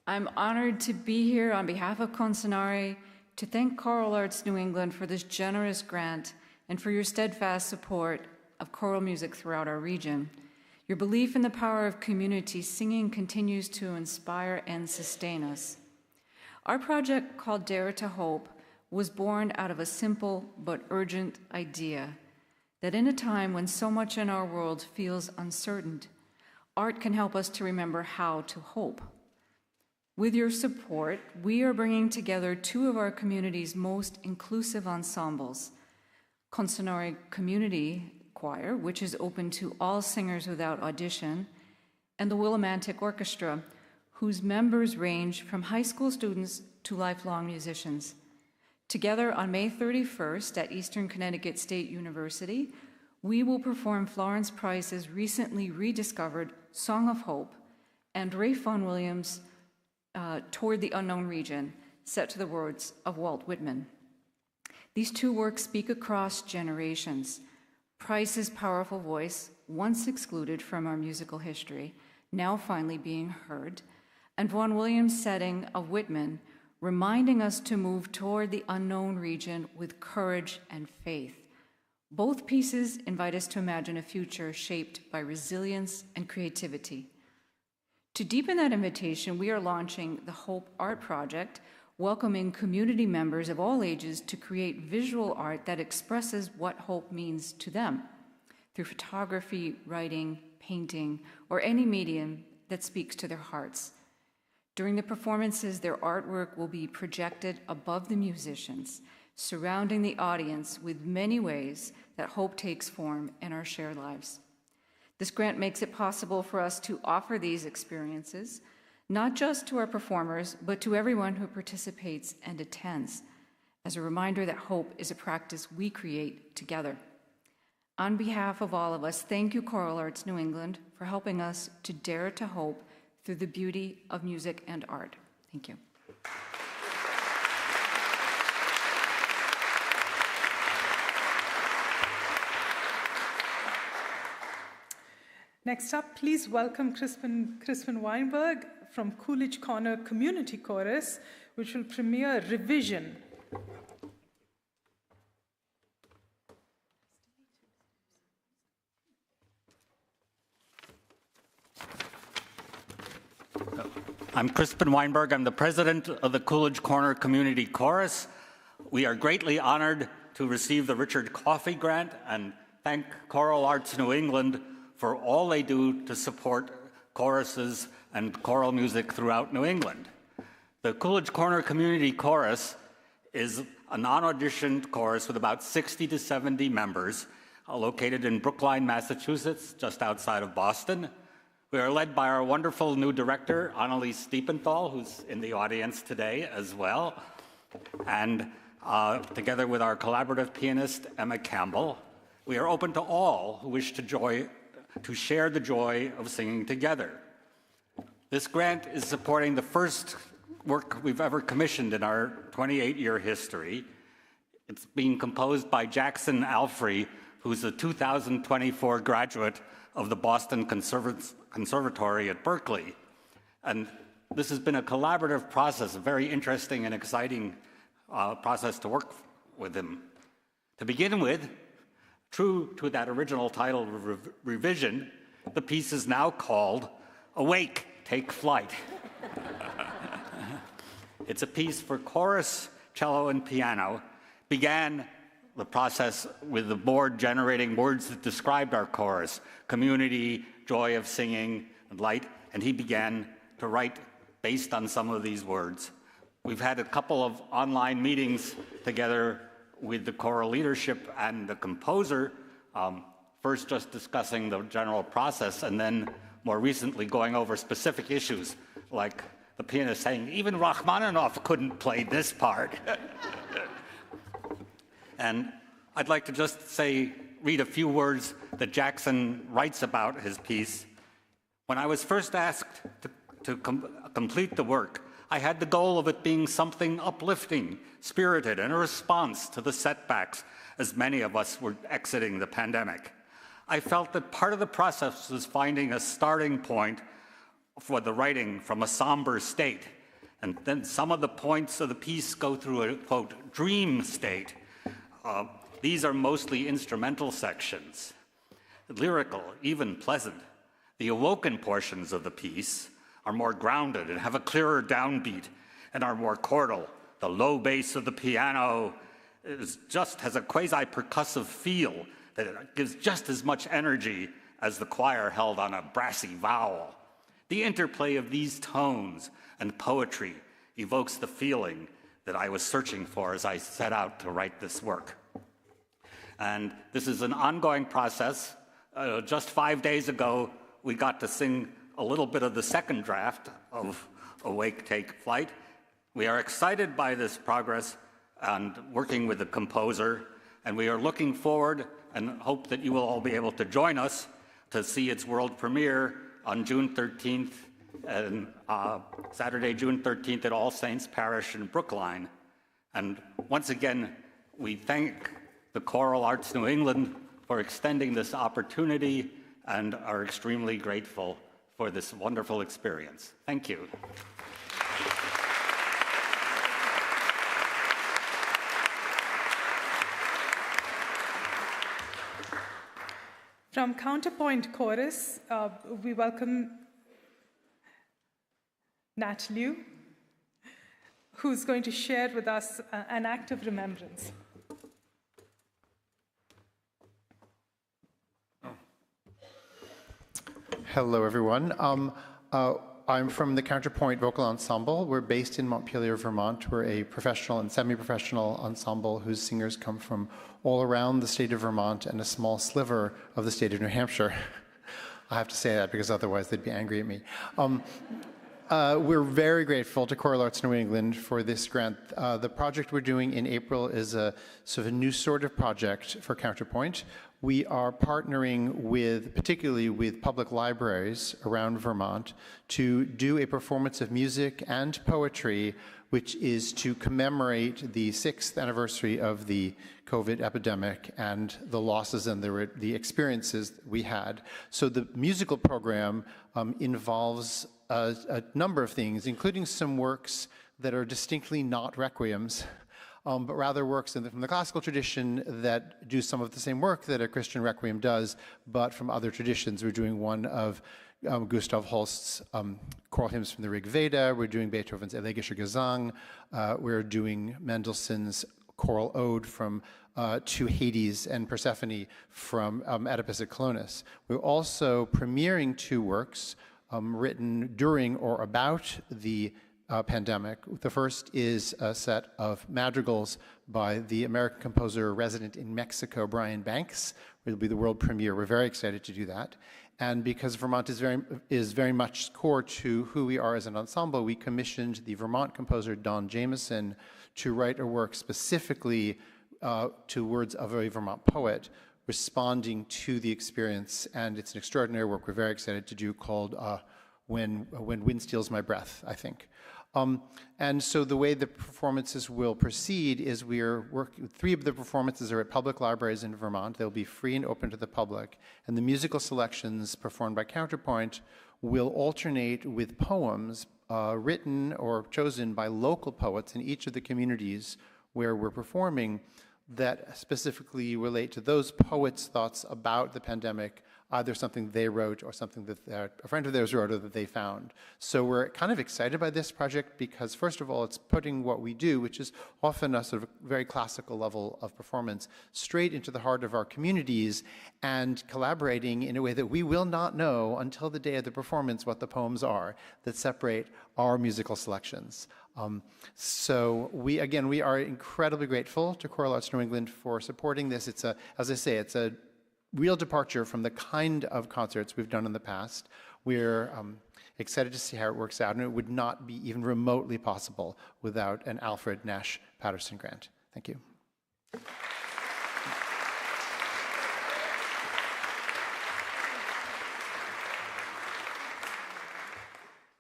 I'm honored to be here on behalf of Concenare to thank Choral Arts New England for this generous grant and for your steadfast support of choral music throughout our region. Your belief in the power of community singing continues to inspire and sustain us. Our project, called Dare to Hope, was born out of a simple but urgent idea that in a time when so much in our world feels uncertain, art can help us to remember how to hope. With your support, we are bringing together 2 of our community's most inclusive ensembles, Concenare Community Choir, which is open to all singers without audition, and the Willimantic Orchestra, whose members range from high school students to lifelong musicians. Together on May 31st at Eastern Connecticut State University, we will perform Florence Price's recently rediscovered Song of Hope and Ralph Vaughan Williams' Toward the Unknown Region, set to the words of Walt Whitman. These 2 works speak across generations. Price's powerful voice, once excluded from our musical history, now finally being heard, and Vaughan Williams' setting of Whitman, reminding us to move toward the unknown region with courage and faith. Both pieces invite us to imagine a future shaped by resilience and creativity. To deepen that invitation, we are launching the Hope Art Project, welcoming community members of all ages to create visual art that expresses what hope means to them through photography, writing, painting, or any medium that speaks to their hearts. During the performances, their artwork will be projected above the musicians, surrounding the audience with many ways that hope takes form in our shared lives. This grant makes it possible for us to offer these experiences, not just to our performers, but to everyone who participates and attends. as a reminder that hope is a practice we create together. On behalf of all of us, thank you, Choral Arts New England, for helping us to dare to hope through the beauty of music and art. Thank you. Next up, please welcome Crispin Weinberg from Coolidge Corner Community Chorus, which will premiere Revision. I'm Crispin Weinberg. I'm the president of the Coolidge Corner Community Chorus. We are greatly honored to receive the Richard Coffey Grant and thank Choral Arts New England for all they do to support choruses and choral music throughout New England. The Coolidge Corner Community Chorus is a non-auditioned chorus with about 60 to 70 members, located in Brookline, Massachusetts, just outside of Boston. We are led by our wonderful new director, Annalise Stiepenthal, who's in the audience today as well, and together with our collaborative pianist, Emma Campbell. We are open to all who wish to share the joy of singing together. This grant is supporting the first work we've ever commissioned in our 28-year history. It's being composed by Jackson Alfrey, who's a 2024 graduate of the Boston Conservatory at Berkeley. And this has been a collaborative process, a very interesting and exciting process to work with him. To begin with, true to that original title, Revision, the piece is now called Awake, Take Flight. It's a piece for chorus, cello, and piano. Began the process with the board generating words that described our chorus: community, joy of singing, and light, and he began to write based on some of these words. We've had a couple of online meetings together with the choral leadership and the composer, first just discussing the general process, and then more recently going over specific issues, like the pianist saying, even Rachmaninoff couldn't play this part. And I'd like to just read a few words that Jackson writes about his piece. When I was first asked to complete the work, I had the goal of it being something uplifting, spirited, and a response to the setbacks as many of us were exiting the pandemic. I felt that part of the process was finding a starting point for the writing from a somber state. And then some of the points of the piece go through a, quote, dream state. These are mostly instrumental sections, lyrical, even pleasant. The awoken portions of the piece are more grounded and have a clearer downbeat and are more chordal. The low bass of the piano has a quasi-percussive feel that gives just as much energy as the choir held on a brassy vowel. The interplay of these tones and poetry evokes the feeling that I was searching for as I set out to write this work. And this is an ongoing process. Just 5 days ago, we got to sing a little bit of the second draft of Awake, Take Flight. We are excited by this progress and working with the composer, and we are looking forward and hope that you will all be able to join us to see its world premiere on June 13th, and Saturday, June 13th at All Saints Parish in Brookline. And once again, we thank the Choral Arts New England for extending this opportunity and are extremely grateful for this wonderful experience. Thank you. From Counterpoint Chorus, we welcome Nat Liu, who's going to share with us an act of remembrance. Hello, everyone. I'm from the Counterpoint Vocal Ensemble. We're based in Montpelier, Vermont. We're a professional and semi-professional ensemble whose singers come from all around the state of Vermont and a small sliver of the state of New Hampshire. I have to say that because otherwise they'd be angry at me. We're very grateful to Choral Arts New England for this grant. The project we're doing in April is a sort of a new sort of project for Counterpoint. We are partnering with, particularly with public libraries around Vermont, to do a performance of music and poetry, which is to commemorate the 6th anniversary of the COVID epidemic and the losses and the experiences we had. So the musical program involves a number of things, including some works that are distinctly not requiems, but rather works from the classical tradition that do some of the same work that a Christian requiem does, but from other traditions. We're doing one of Gustav Holst's choral hymns from the Rig Veda. We're doing Beethoven's Elegischer Gesang. We're doing Mendelssohn's choral ode from to Hades and Persephone from Oedipus at Colonus. We're also premiering 2 works written during or about the pandemic. The first is a set of madrigals by the American composer resident in Mexico, Brian Banks. It'll be the world premiere. We're very excited to do that. And because Vermont is very much core to who we are as an ensemble, we commissioned the Vermont composer Don Jameson to write a work specifically to words of a Vermont poet, responding to the experience. And it's an extraordinary work we're very excited to do called When Wind Steals My Breath, I think. And so the way the performances will proceed is we are working, 3 of the performances are at public libraries in Vermont. They'll be free and open to the public. And the musical selections performed by Counterpoint will alternate with poems written or chosen by local poets in each of the communities where we're performing that specifically relate to those poets' thoughts about the pandemic, either something they wrote or something that a friend of theirs wrote or that they found. So we're kind of excited by this project because, first of all, it's putting what we do, which is often a sort of very classical level of performance, straight into the heart of our communities and collaborating in a way that we will not know until the day of the performance what the poems are that separate our musical selections. So we are incredibly grateful to Choral Arts New England for supporting this. It's as I say, it's a real departure from the kind of concerts we've done in the past. We're excited to see how it works out, and it would not be even remotely possible without an Alfred Nash Patterson grant. Thank you.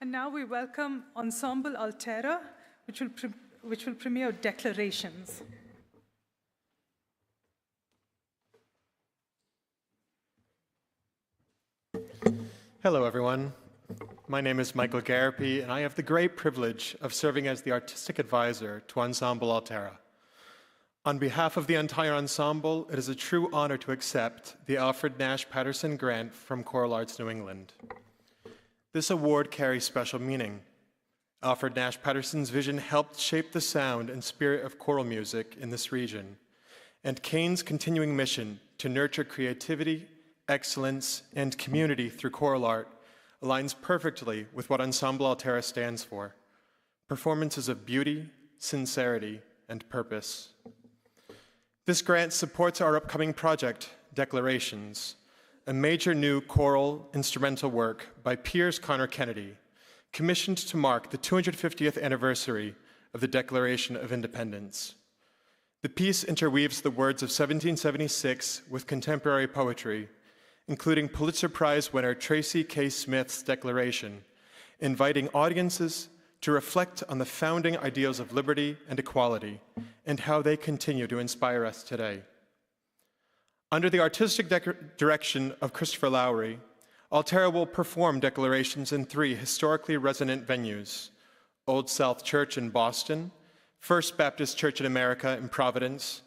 And now we welcome Ensemble Altera, which will premiere Declarations. Hello, everyone. My name is Michael Garapi, and I have the great privilege of serving as the artistic advisor to Ensemble Altera. On behalf of the entire ensemble, it is a true honor to accept the Alfred Nash Patterson Grant from Choral Arts New England. This award carries special meaning. Alfred Nash Patterson's vision helped shape the sound and spirit of choral music in this region, and Kane's continuing mission to nurture creativity, excellence, and community through choral art aligns perfectly with what Ensemble Altera stands for: performances of beauty, sincerity, and purpose. This grant supports our upcoming project, Declarations, a major new choral instrumental work by Piers Connor Kennedy, commissioned to mark the 250th anniversary of the Declaration of Independence. The piece interweaves the words of 1776 with contemporary poetry, including Pulitzer Prize winner Tracy K. Smith's Declaration, inviting audiences to reflect on the founding ideals of liberty and equality and how they continue to inspire us today. Under the artistic direction of Christopher Lowry, Altera will perform Declarations in 3 historically resonant venues: Old South Church in Boston, First Baptist Church in America in Providence,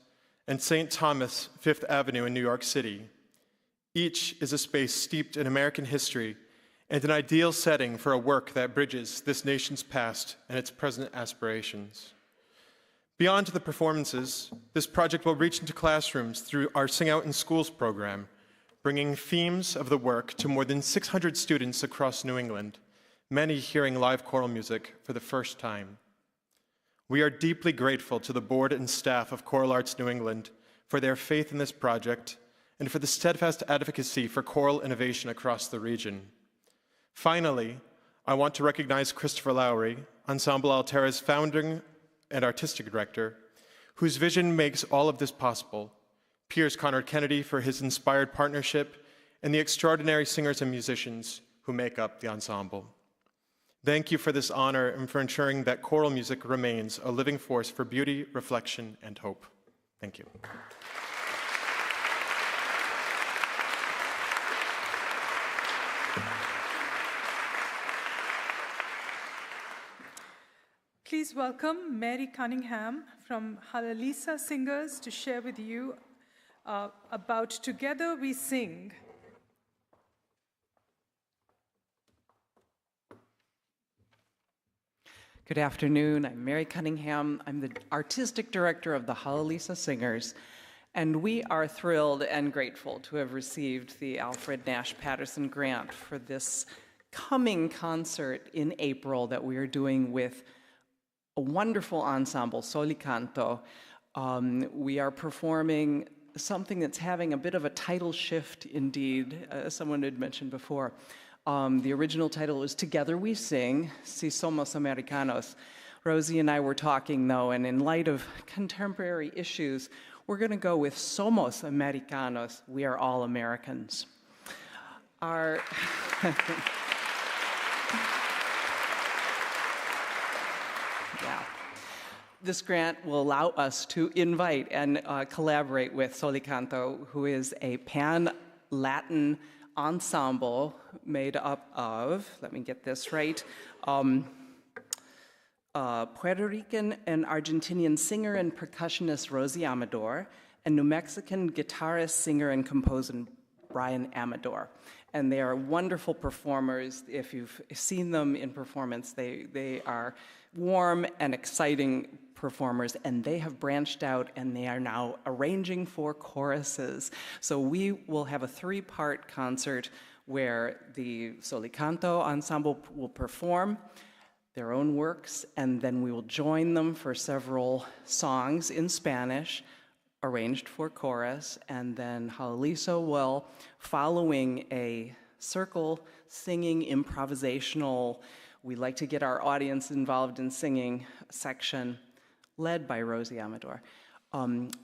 and St. Thomas, Fifth Avenue in New York City. Each is a space steeped in American history and an ideal setting for a work that bridges this nation's past and its present aspirations. Beyond the performances, this project will reach into classrooms through our Sing Out in Schools program, bringing themes of the work to more than 600 students across New England, many hearing live choral music for the first time. We are deeply grateful to the board and staff of Choral Arts New England for their faith in this project and for the steadfast advocacy for choral innovation across the region. Finally, I want to recognize Christopher Lowry, Ensemble Altera's founder and artistic director, whose vision makes all of this possible, Piers Conrad Kennedy for his inspired partnership, and the extraordinary singers and musicians who make up the ensemble. Thank you for this honor and for ensuring that choral music remains a living force for beauty, reflection, and hope. Thank you. Please welcome Mary Cunningham from Halalisa Singers to share with you about Together We Sing. Good afternoon. I'm Mary Cunningham. I'm the artistic director of the Halalisa Singers, and we are thrilled and grateful to have received the Alfred Nash Patterson Grant for this coming concert in April that we are doing with a wonderful ensemble, Solicanto. We are performing something that's having a bit of a title shift indeed, as someone had mentioned before. The original title was Together We Sing, Si Somos Americanos. Rosie and I were talking though, and in light of contemporary issues, we're gonna go with Somos Americanos, we are all Americans. Our yeah. This grant will allow us to invite and collaborate with Solicanto, who is a pan-Latin ensemble made up of, let me get this right, Puerto Rican and Argentinian singer and percussionist Rosie Amador, and New Mexican guitarist, singer, and composer Brian Amador. And they are wonderful performers. If you've seen them in performance, they are warm and exciting performers, and they have branched out and they are now arranging for choruses. So we will have a three-part concert where the Solicanto ensemble will perform their own works, and then we will join them for several songs in Spanish arranged for chorus, and then Halalisa will, following a circle singing improvisational, we like to get our audience involved in singing section, led by Rosie Amador.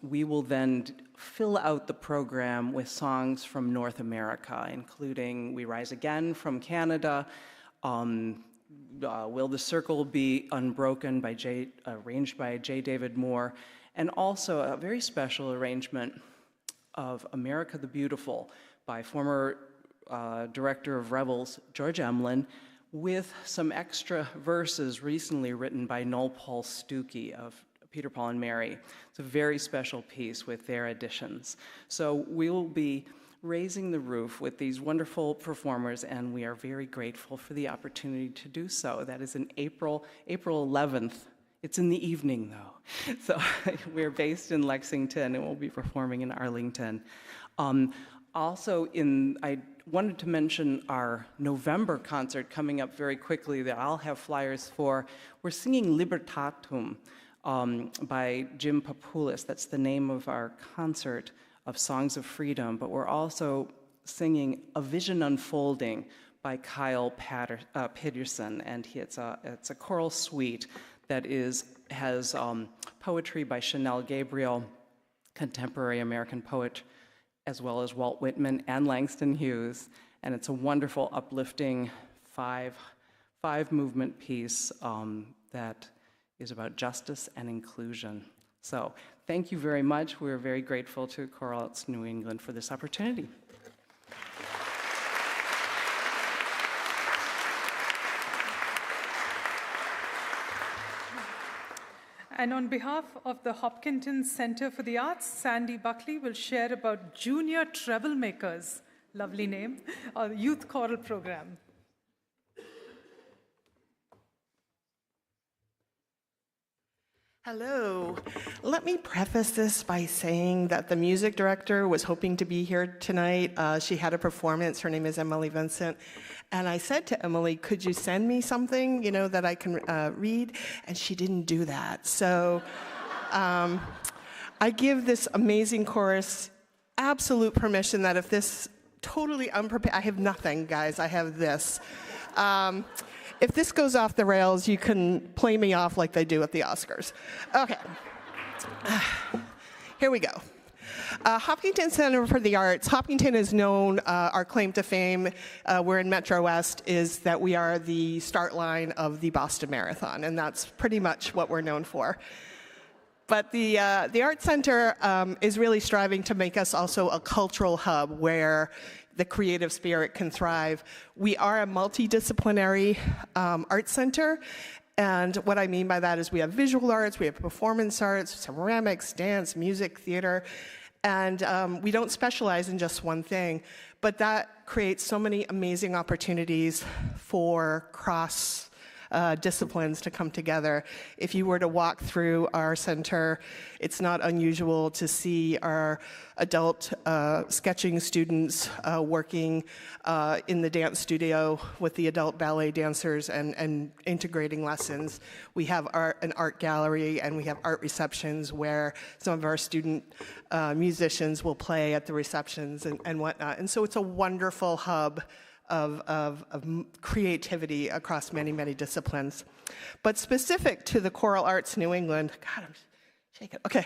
We will then fill out the program with songs from North America, including We Rise Again from Canada, Will the Circle Be Unbroken, arranged by J. David Moore, and also a very special arrangement of America the Beautiful by former director of Rebels, George Emlin, with some extra verses recently written by Noel Paul Stuckey of Peter, Paul, and Mary. It's a very special piece with their additions. So we will be raising the roof with these wonderful performers, and we are very grateful for the opportunity to do so. That is in April 11th. It's in the evening, though. So we're based in Lexington, and we'll be performing in Arlington. Also, I wanted to mention our November concert coming up very quickly that I'll have flyers for. We're singing Libertatum by Jim Papoulis. That's the name of our concert of Songs of Freedom, but we're also singing A Vision Unfolding by Kyle Peterson, and it's a choral suite that has poetry by Chanel Gabriel, contemporary American poet, as well as Walt Whitman and Langston Hughes, and it's a wonderful, uplifting five-movement piece that is about justice and inclusion. So thank you very much. We're very grateful to Choral Arts New England for this opportunity. And on behalf of the Hopkinton Center for the Arts, Sandy Buckley will share about Junior Treblemakers, lovely name, a youth choral program. Hello. Let me preface this by saying that the music director was hoping to be here tonight. She had a performance. Her name is Emily Vincent. And I said to Emily, could you send me something, that I can read? And she didn't do that. So I give this amazing chorus absolute permission that if this totally unprepared, I have nothing, guys. I have this. if this goes off the rails, you can play me off like they do at the Oscars. Okay. Here we go. Hopkinton Center for the Arts. Hopkinton is known, our claim to fame, we're in Metro West, is that we are the start line of the Boston Marathon, and that's pretty much what we're known for. But the Arts Center is really striving to make us also a cultural hub where the creative spirit can thrive. We are a multidisciplinary arts center, and what I mean by that is we have visual arts, we have performance arts, ceramics, dance, music, theater, and we don't specialize in just one thing, but that creates so many amazing opportunities for cross disciplines to come together. If you were to walk through our center, it's not unusual to see our adult sketching students working in the dance studio with the adult ballet dancers and integrating lessons. We have an art gallery and we have art receptions where some of our student musicians will play at the receptions and whatnot. And so it's a wonderful hub of creativity across many, many disciplines. But specific to the Choral Arts New England, God, I'm shaking. Okay,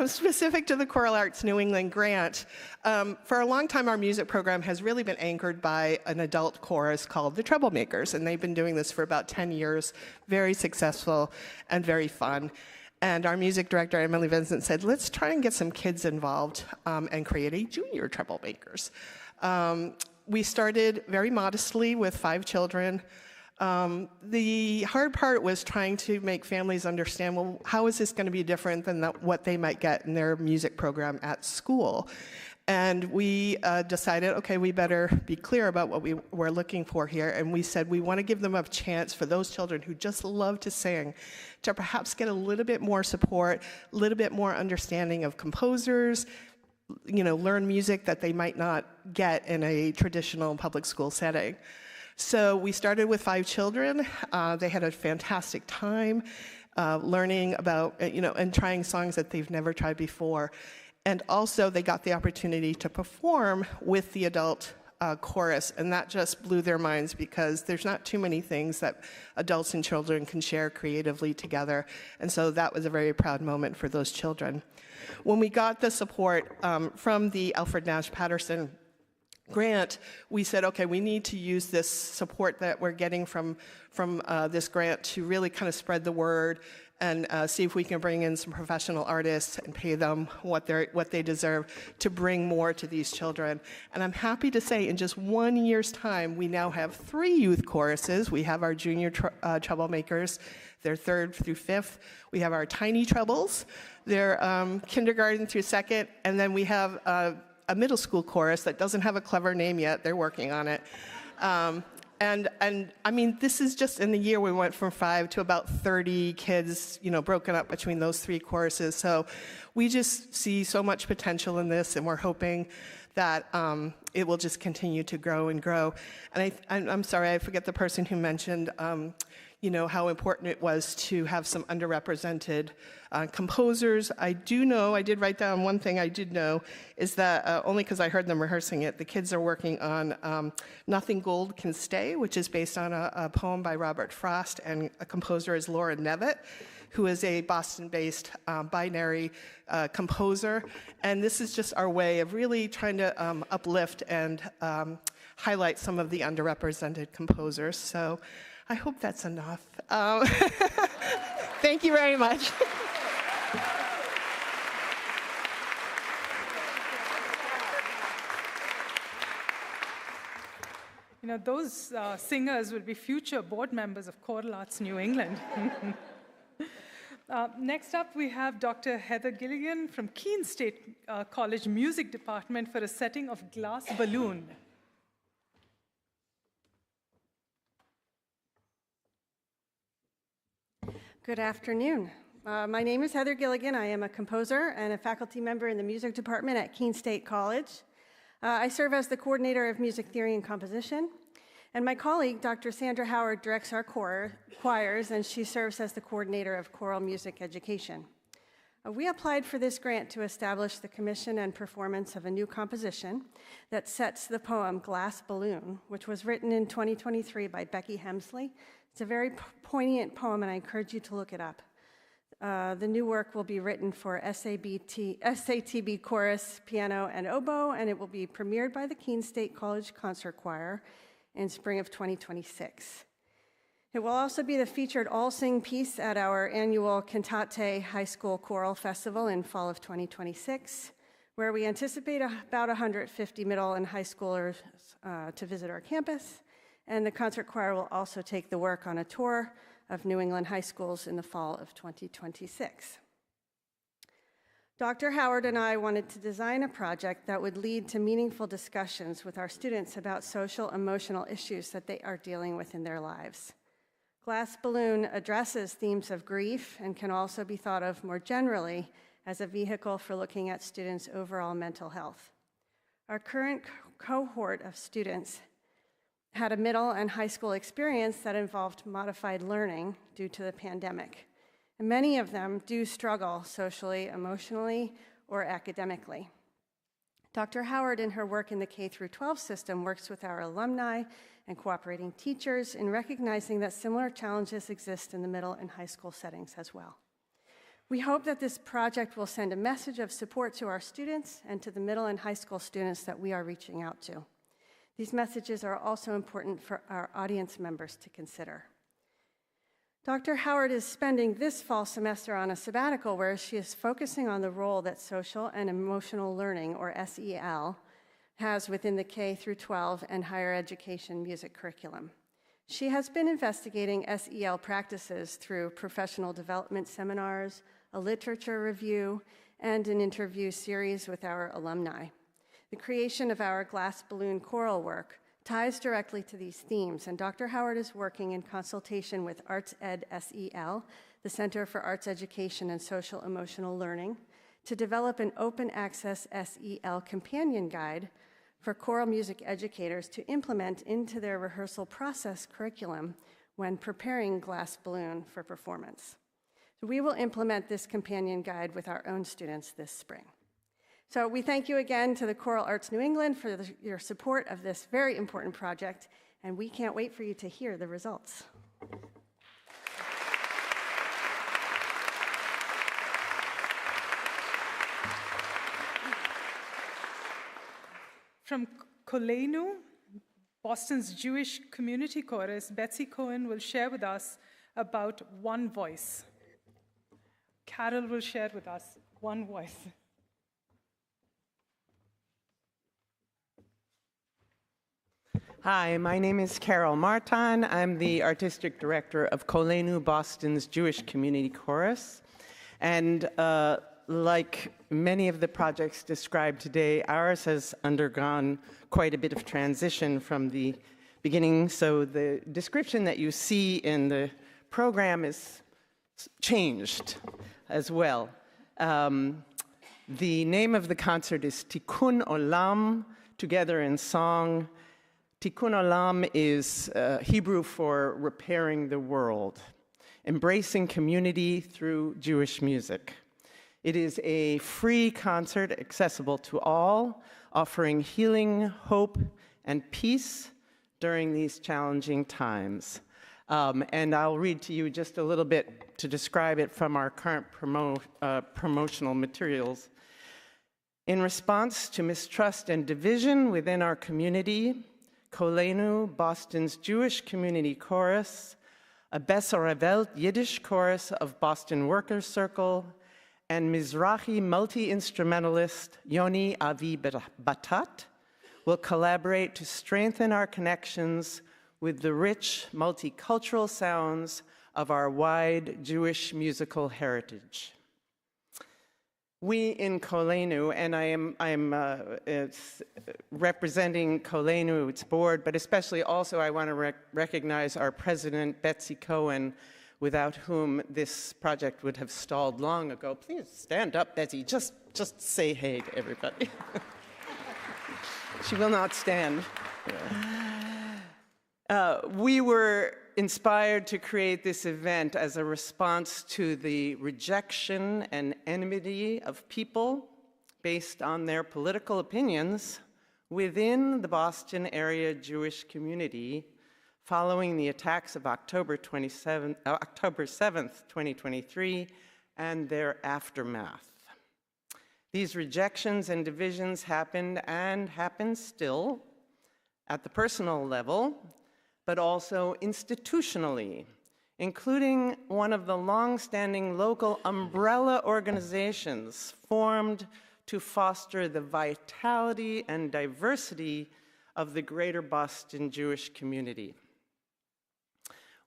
specific to the Choral Arts New England grant, for a long time our music program has really been anchored by an adult chorus called the Troublemakers, and they've been doing this for about 10 years, very successful and very fun. And our music director, Emily Vincent, said, let's try and get some kids involved and create a junior Troublemakers. We started very modestly with 5 children. The hard part was trying to make families understand, well, how is this going to be different than what they might get in their music program at school? And we decided, okay, we better be clear about what we were looking for here. And we said we want to give them a chance for those children who just love to sing to perhaps get a little bit more support, a little bit more understanding of composers, learn music that they might not get in a traditional public school setting. So we started with 5 children. They had a fantastic time learning about, and trying songs that they've never tried before. And also they got the opportunity to perform with the adult chorus, and that just blew their minds because there's not too many things that adults and children can share creatively together. And so that was a very proud moment for those children. When we got the support from the Alfred Nash Patterson grant, we said, okay, we need to use this support that we're getting from this grant to really kind of spread the word and see if we can bring in some professional artists and pay them what they deserve to bring more to these children. And I'm happy to say in just 1 year's time, we now have 3 youth choruses. We have our junior Troublemakers, they're 3rd through 5th. We have our tiny trebles, they're kindergarten through 2nd, and then we have a middle school chorus that doesn't have a clever name yet. They're working on it. And I mean, this is just in the year we went from 5 to about 30 kids, broken up between those 3 choruses. So we just see so much potential in this, and we're hoping that it will just continue to grow and grow. And I'm sorry, I forget the person who mentioned, how important it was to have some underrepresented composers. I did write down one thing I did know, is that, only because I heard them rehearsing it, the kids are working on Nothing Gold Can Stay, which is based on a poem by Robert Frost, and a composer is Laura Nevitt, who is a Boston-based binary composer. And this is just our way of really trying to uplift and highlight some of the underrepresented composers. So I hope that's enough. Thank you very much. Those singers will be future board members of Choral Arts New England. Next up, we have Dr. Heather Gilligan from Keene State College Music Department for a setting of Glass Balloon. Good afternoon. My name is Heather Gilligan. I am a composer and a faculty member in the music department at Keene State College. I serve as the coordinator of music theory and composition. And my colleague, Dr. Sandra Howard, directs our choirs, and she serves as the coordinator of choral music education. We applied for this grant to establish the commission and performance of a new composition that sets the poem Glass Balloon, which was written in 2023 by Becky Hemsley, It's a very poignant poem, and I encourage you to look it up. The new work will be written for SATB chorus, piano, and oboe, and it will be premiered by the Keene State College Concert Choir in spring of 2026. It will also be the featured all-sing piece at our annual Cantate High School Choral Festival in fall of 2026, where we anticipate about 150 middle and high schoolers to visit our campus. And the concert choir will also take the work on a tour of New England high schools in the fall of 2026. Dr. Howard and I wanted to design a project that would lead to meaningful discussions with our students about social, emotional issues that they are dealing with in their lives. Glass Balloon addresses themes of grief and can also be thought of more generally as a vehicle for looking at students' overall mental health. Our current cohort of students had a middle and high school experience that involved modified learning due to the pandemic. And many of them do struggle socially, emotionally, or academically. Dr. Howard, in her work in the K-12 system, works with our alumni and cooperating teachers in recognizing that similar challenges exist in the middle and high school settings as well. We hope that this project will send a message of support to our students and to the middle and high school students that we are reaching out to. These messages are also important for our audience members to consider. Dr. Howard is spending this fall semester on a sabbatical where she is focusing on the role that social and emotional learning, or SEL, has within the K-12 and higher education music curriculum. She has been investigating SEL practices through professional development seminars, a literature review, and an interview series with our alumni. The creation of our Glass Balloon choral work ties directly to these themes, and Dr. Howard is working in consultation with Arts Ed SEL, the Center for Arts Education and Social Emotional Learning, to develop an open access SEL companion guide for choral music educators to implement into their rehearsal process curriculum when preparing Glass Balloon for performance. So we will implement this companion guide with our own students this spring. So we thank you again to the Choral Arts New England for your support of this very important project, and we can't wait for you to hear the results. From Koleinu, Boston's Jewish community chorus, Betsy Cohen will share with us about One Voice. Carol will share with us One Voice. Hi, my name is Carol Martin. I'm the artistic director of Koleinu, Boston's Jewish community chorus. And like many of the projects described today, ours has undergone quite a bit of transition from the beginning. So the description that you see in the program is changed as well. The name of the concert is Tikkun Olam, Together in Song. Tikkun Olam is Hebrew for repairing the world, embracing community through Jewish music. It is a free concert accessible to all, offering healing, hope, and peace during these challenging times. And I'll read to you just a little bit to describe it from our current promotional materials. In response to mistrust and division within our community, Koleinu, Boston's Jewish community chorus, a Besser Welt Yiddish chorus of Boston Workers Circle, and Mizrahi multi-instrumentalist Yoni Avi Batat will collaborate to strengthen our connections with the rich multicultural sounds of our wide Jewish musical heritage. We in Koleinu, and I am representing Koleinu, its board, but especially also I want to recognize our president, Betsy Cohen, without whom this project would have stalled long ago. Please stand up, Betsy. Just say hey to everybody. She will not stand. We were inspired to create this event as a response to the rejection and enmity of people based on their political opinions within the Boston area Jewish community following the attacks of October 7th, 2023, and their aftermath. These rejections and divisions happened and happen still at the personal level, but also institutionally, including one of the long-standing local umbrella organizations formed to foster the vitality and diversity of the greater Boston Jewish community.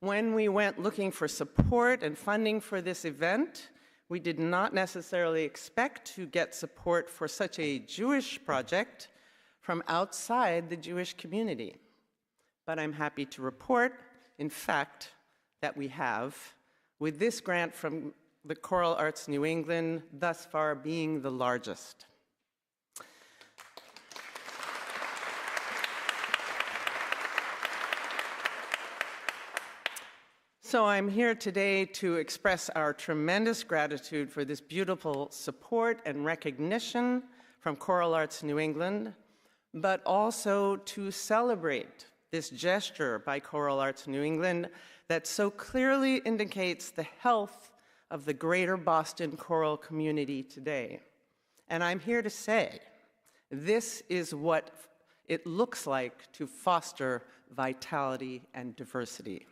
When we went looking for support and funding for this event, we did not necessarily expect to get support for such a Jewish project from outside the Jewish community. But I'm happy to report, in fact, that we have, with this grant from the Choral Arts New England thus far being the largest. So I'm here today to express our tremendous gratitude for this beautiful support and recognition from Choral Arts New England, but also to celebrate this gesture by Choral Arts New England that so clearly indicates the health of the greater Boston choral community today. And I'm here to say, this is what it looks like to foster vitality and diversity.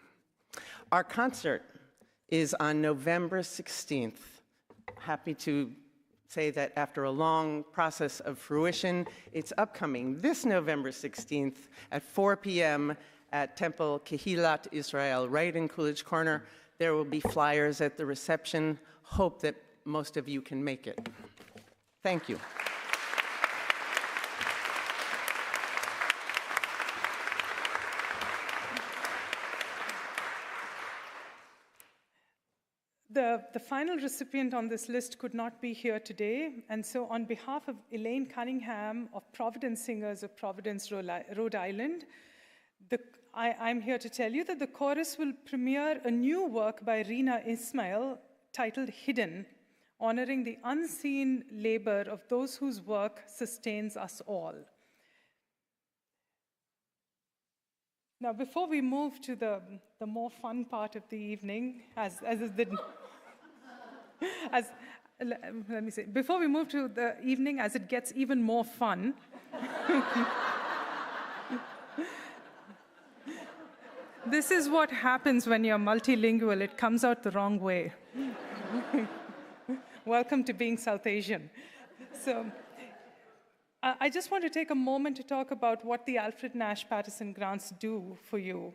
Our concert is on November 16th. Happy to say that after a long process of fruition, it's upcoming this November 16th at 4 p.m. at Temple Kehilat Israel, right in Coolidge Corner. There will be flyers at the reception. Hope that most of you can make it. Thank you. The final recipient on this list could not be here today, and so on behalf of Elaine Cunningham of Providence Singers of Providence, Rhode Island, I'm here to tell you that the chorus will premiere a new work by Rina Ismail titled Hidden, honoring the unseen labor of those whose work sustains us all. Now, before we move to the more fun part of the evening, let me say, before we move to the evening as it gets even more fun, this is what happens when you're multilingual. It comes out the wrong way. Welcome to being South Asian. So, I just want to take a moment to talk about what the Alfred Nash Patterson grants do for you.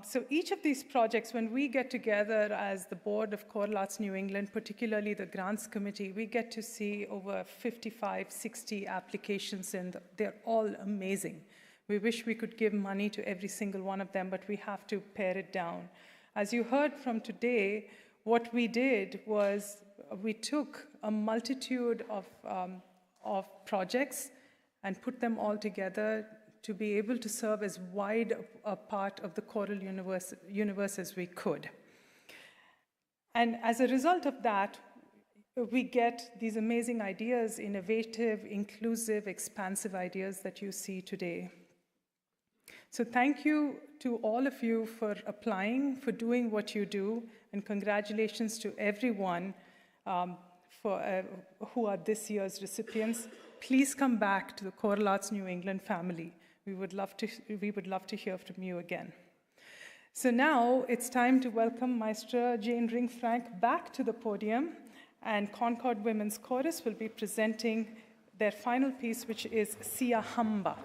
So each of these projects, when we get together as the board of Choral Arts New England, particularly the grants committee, we get to see over 55, 60 applications, and they're all amazing. We wish we could give money to every single one of them, but we have to pare it down. As you heard from today, what we did was we took a multitude of projects and put them all together to be able to serve as wide a part of the choral universe as we could. And as a result of that, we get these amazing ideas, innovative, inclusive, expansive ideas that you see today. So thank you to all of you for applying, for doing what you do, and congratulations to everyone who are this year's recipients. Please come back to the Choral Arts New England family. We would love to hear from you again. So now it's time to welcome Maestra Jane Ring-Frank back to the podium, and Concord Women's Chorus will be presenting their final piece, which is Sia Hamba.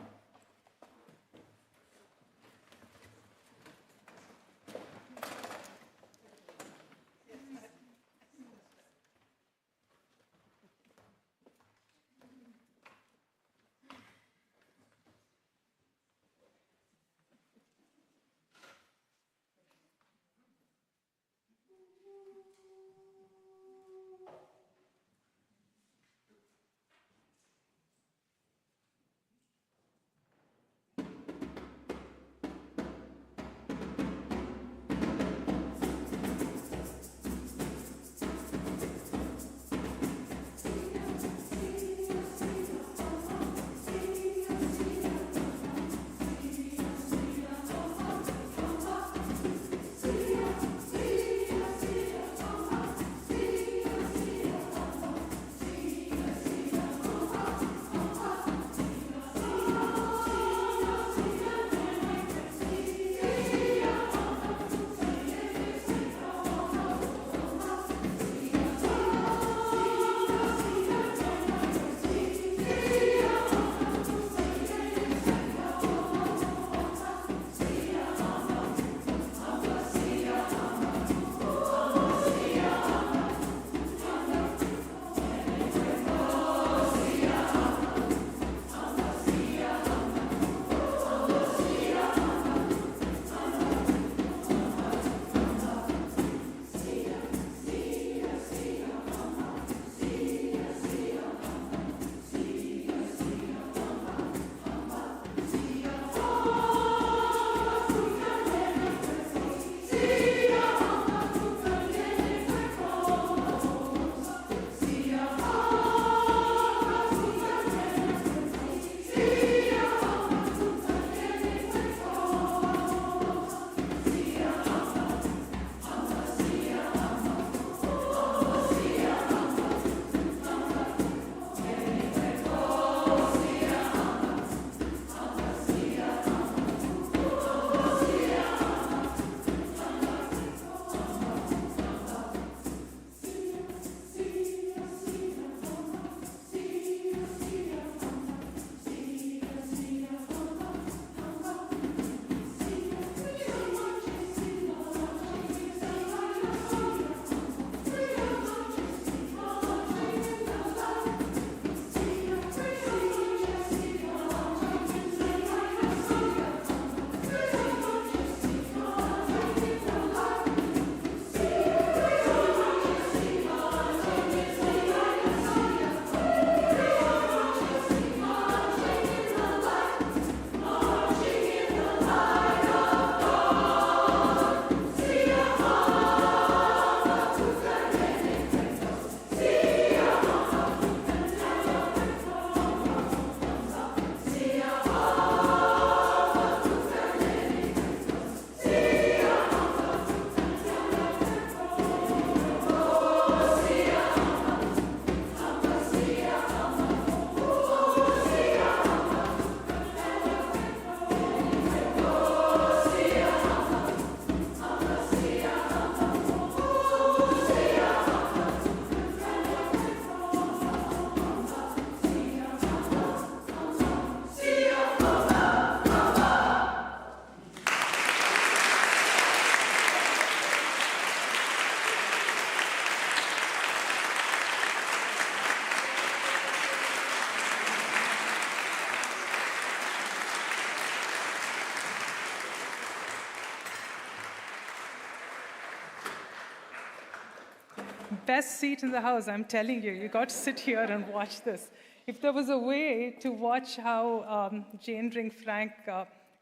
Best seat in the house, I'm telling you. You got to sit here and watch this. If there was a way to watch how Jane Ring Frank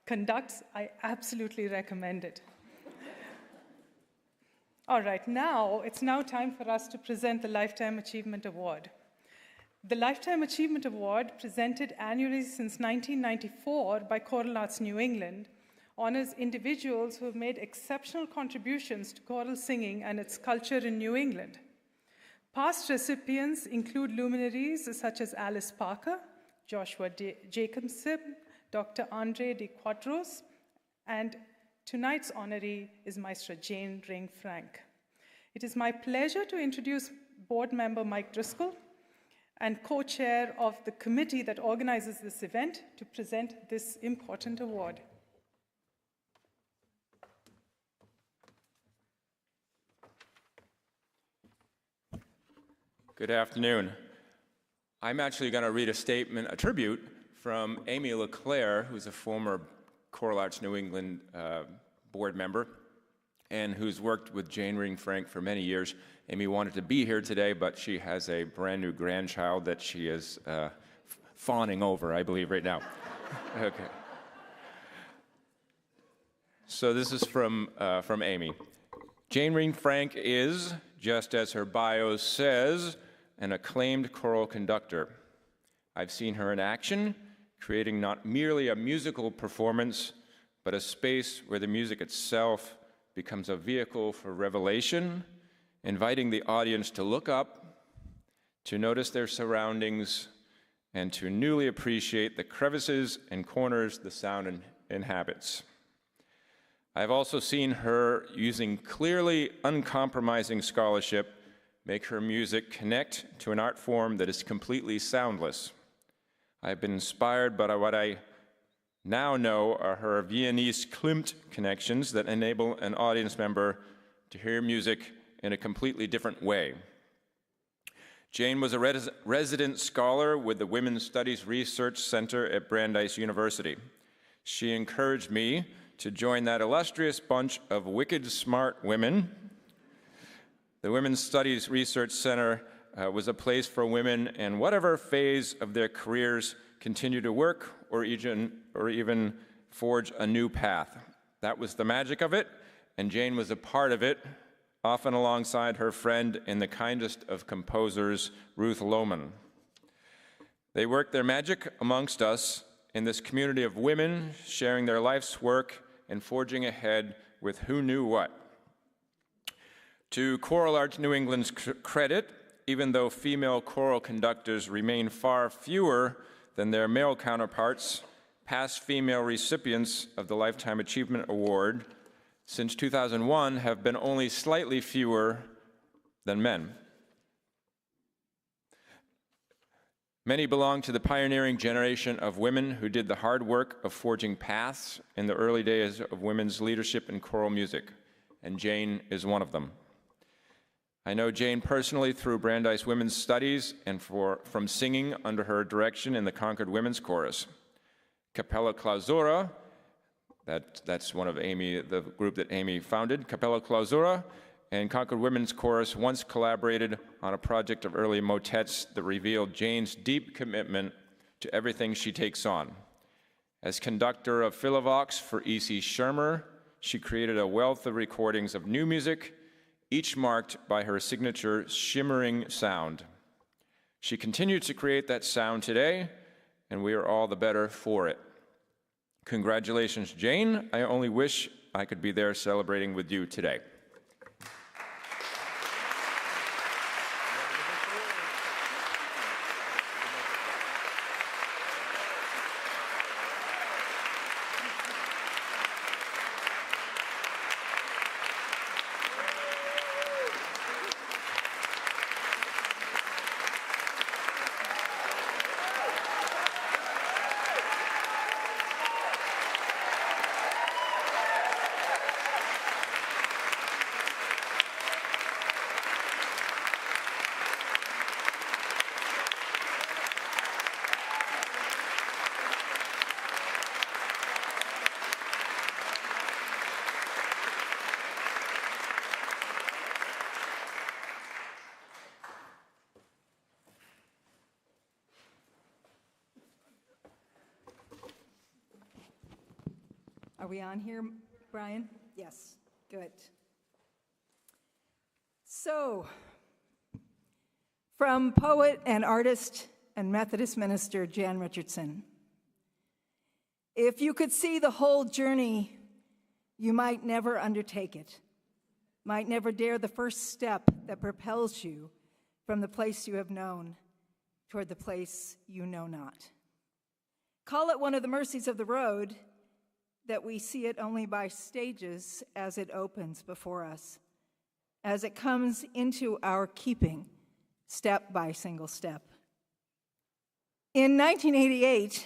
conducts, I absolutely recommend it. All right, it's now time for us to present the Lifetime Achievement Award. The Lifetime Achievement Award, presented annually since 1994 by Choral Arts New England, honors individuals who have made exceptional contributions to choral singing and its culture in New England. Past recipients include luminaries such as Alice Parker, Joshua Jacobson, Dr. Andre de Quadros, and tonight's honoree is Maestra Jane Ring Frank. It is my pleasure to introduce board member Mike Driscoll and co-chair of the committee that organizes this event to present this important award. Good afternoon. I'm actually going to read a tribute from Amy LeClaire, who's a former Choral Arts New England board member and who's worked with Jane Ring Frank for many years. Amy wanted to be here today, but she has a brand new grandchild that she is fawning over, I believe, right now. Okay. So this is from Amy. Jane Ring Frank is, just as her bio says, an acclaimed choral conductor. I've seen her in action, creating not merely a musical performance, but a space where the music itself becomes a vehicle for revelation, inviting the audience to look up, to notice their surroundings, and to newly appreciate the crevices and corners the sound inhabits. I've also seen her, using clearly uncompromising scholarship, make her music connect to an art form that is completely soundless. I've been inspired by what I now know are her Viennese Klimt connections that enable an audience member to hear music in a completely different way. Jane was a resident scholar with the Women's Studies Research Center at Brandeis University. She encouraged me to join that illustrious bunch of wicked smart women. The Women's Studies Research Center was a place for women in whatever phase of their careers continue to work or even forge a new path. That was the magic of it, and Jane was a part of it, often alongside her friend and the kindest of composers, Ruth Lohman. They worked their magic amongst us in this community of women, sharing their life's work and forging ahead with who knew what. To Choral Arts New England's credit, even though female choral conductors remain far fewer than their male counterparts, past female recipients of the Lifetime Achievement Award since 2001 have been only slightly fewer than men. Many belong to the pioneering generation of women who did the hard work of forging paths in the early days of women's leadership in choral music, and Jane is one of them. I know Jane personally through Brandeis Women's Studies and from singing under her direction in the Concord Women's Chorus. Capella Clausura, that's one of the group that Amy founded, Capella Clausura, and Concord Women's Chorus once collaborated on a project of early motets that revealed Jane's deep commitment to everything she takes on. As conductor of Philavox for E.C. Shermer, she created a wealth of recordings of new music, each marked by her signature shimmering sound. She continues to create that sound today, and we are all the better for it. Congratulations, Jane. I only wish I could be there celebrating with you today. Are we on here, Brian? Yes, good. So, from poet and artist and Methodist minister Jan Richardson, if you could see the whole journey, you might never undertake it, might never dare the first step that propels you from the place you have known toward the place you know not. Call it one of the mercies of the road that we see it only by stages as it opens before us, as it comes into our keeping, step by single step. In 1988,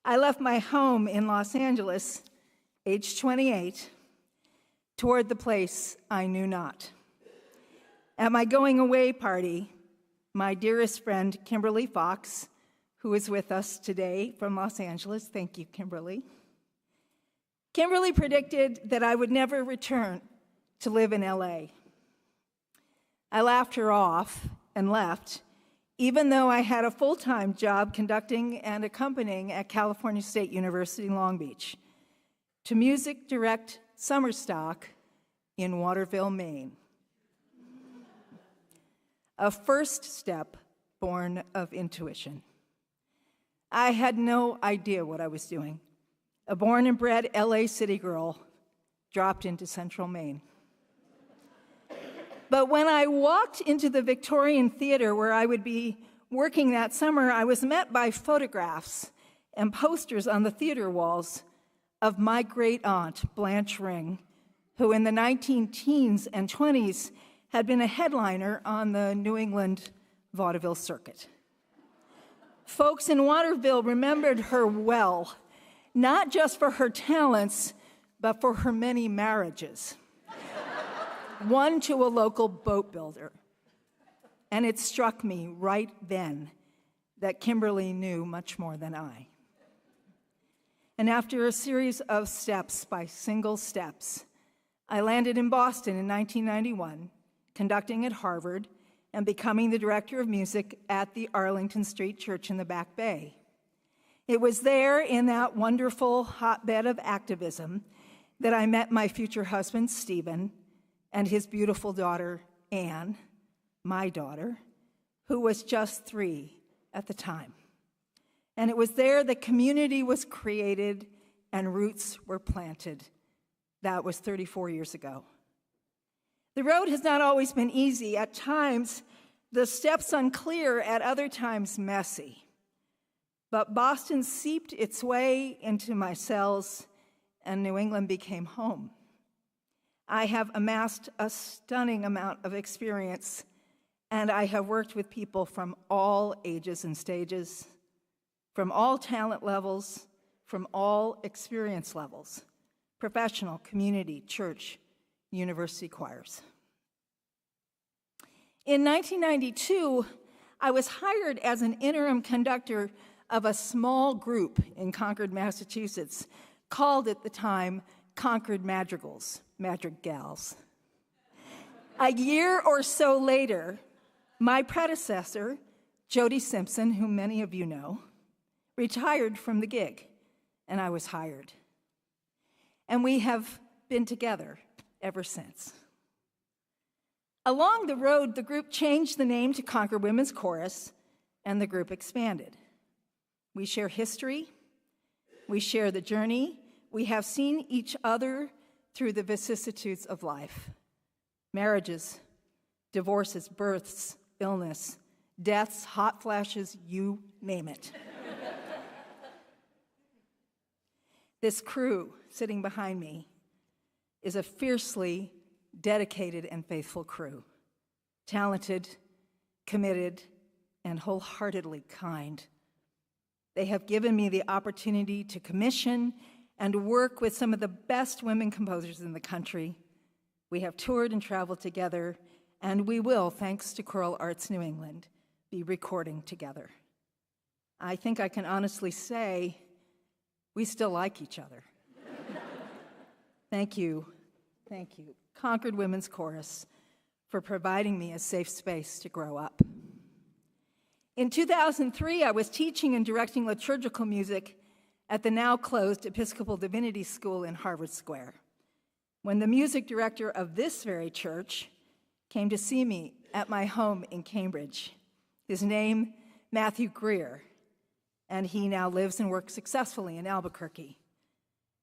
I left my home in Los Angeles, age 28, toward the place I knew not. At my going away party, my dearest friend, Kimberly Fox, who is with us today from Los Angeles, thank you, Kimberly. Kimberly predicted that I would never return to live in LA. I laughed her off and left, even though I had a full-time job conducting and accompanying at California State University, Long Beach, to music direct summer stock in Waterville, Maine. A first step born of intuition. I had no idea what I was doing. A born and bred LA city girl dropped into central Maine. But when I walked into the Victorian Theater where I would be working that summer, I was met by photographs and posters on the theater walls of my great aunt, Blanche Ring, who in the 19-teens and 20s had been a headliner on the New England vaudeville circuit. Folks in Waterville remembered her well, not just for her talents, but for her many marriages. One to a local boat builder. And it struck me right then that Kimberly knew much more than I. And after a series of steps by single steps, I landed in Boston in 1991, conducting at Harvard and becoming the director of music at the Arlington Street Church in the Back Bay. It was there in that wonderful hotbed of activism that I met my future husband, Stephen, and his beautiful daughter, Anne, my daughter, who was just 3 at the time. And it was there that community was created and roots were planted. That was 34 years ago. The road has not always been easy. At times, the steps unclear, at other times messy. But Boston seeped its way into my cells, and New England became home. I have amassed a stunning amount of experience, and I have worked with people from all ages and stages, from all talent levels, from all experience levels, professional, community, church, university choirs. In 1992, I was hired as an interim conductor of a small group in Concord, Massachusetts, called at the time Concord Madrigals, Madrigals. A year or so later, my predecessor, Jody Simpson, whom many of you know, retired from the gig, and I was hired. And we have been together ever since. Along the road, the group changed the name to Concord Women's Chorus, and the group expanded. We share history, we share the journey, we have seen each other through the vicissitudes of life. Marriages, divorces, births, illness, deaths, hot flashes, you name it. This crew sitting behind me is a fiercely dedicated and faithful crew, talented, committed, and wholeheartedly kind. They have given me the opportunity to commission and work with some of the best women composers in the country. We have toured and traveled together, and we will, thanks to Choral Arts New England, be recording together. I think I can honestly say we still like each other. Thank you, Concord Women's Chorus, for providing me a safe space to grow up. In 2003, I was teaching and directing liturgical music at the now closed Episcopal Divinity School in Harvard Square, when the music director of this very church came to see me at my home in Cambridge. His name, Matthew Greer, and he now lives and works successfully in Albuquerque.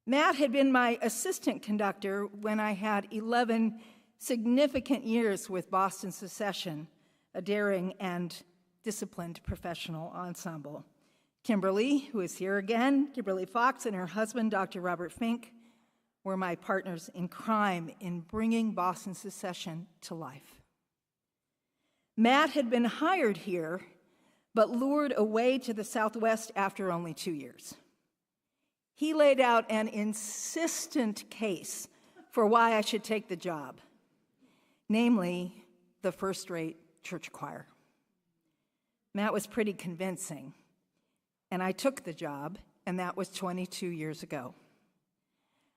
Matt had been my assistant conductor when I had 11 significant years with Boston Secession, a daring and disciplined professional ensemble. Kimberly, who is here again, Kimberly Fox and her husband, Dr. Robert Fink, were my partners in crime in bringing Boston Secession to life. Matt had been hired here, but lured away to the Southwest after only 2 years. He laid out an insistent case for why I should take the job, namely the first-rate church choir. Matt was pretty convincing, and I took the job, and that was 22 years ago.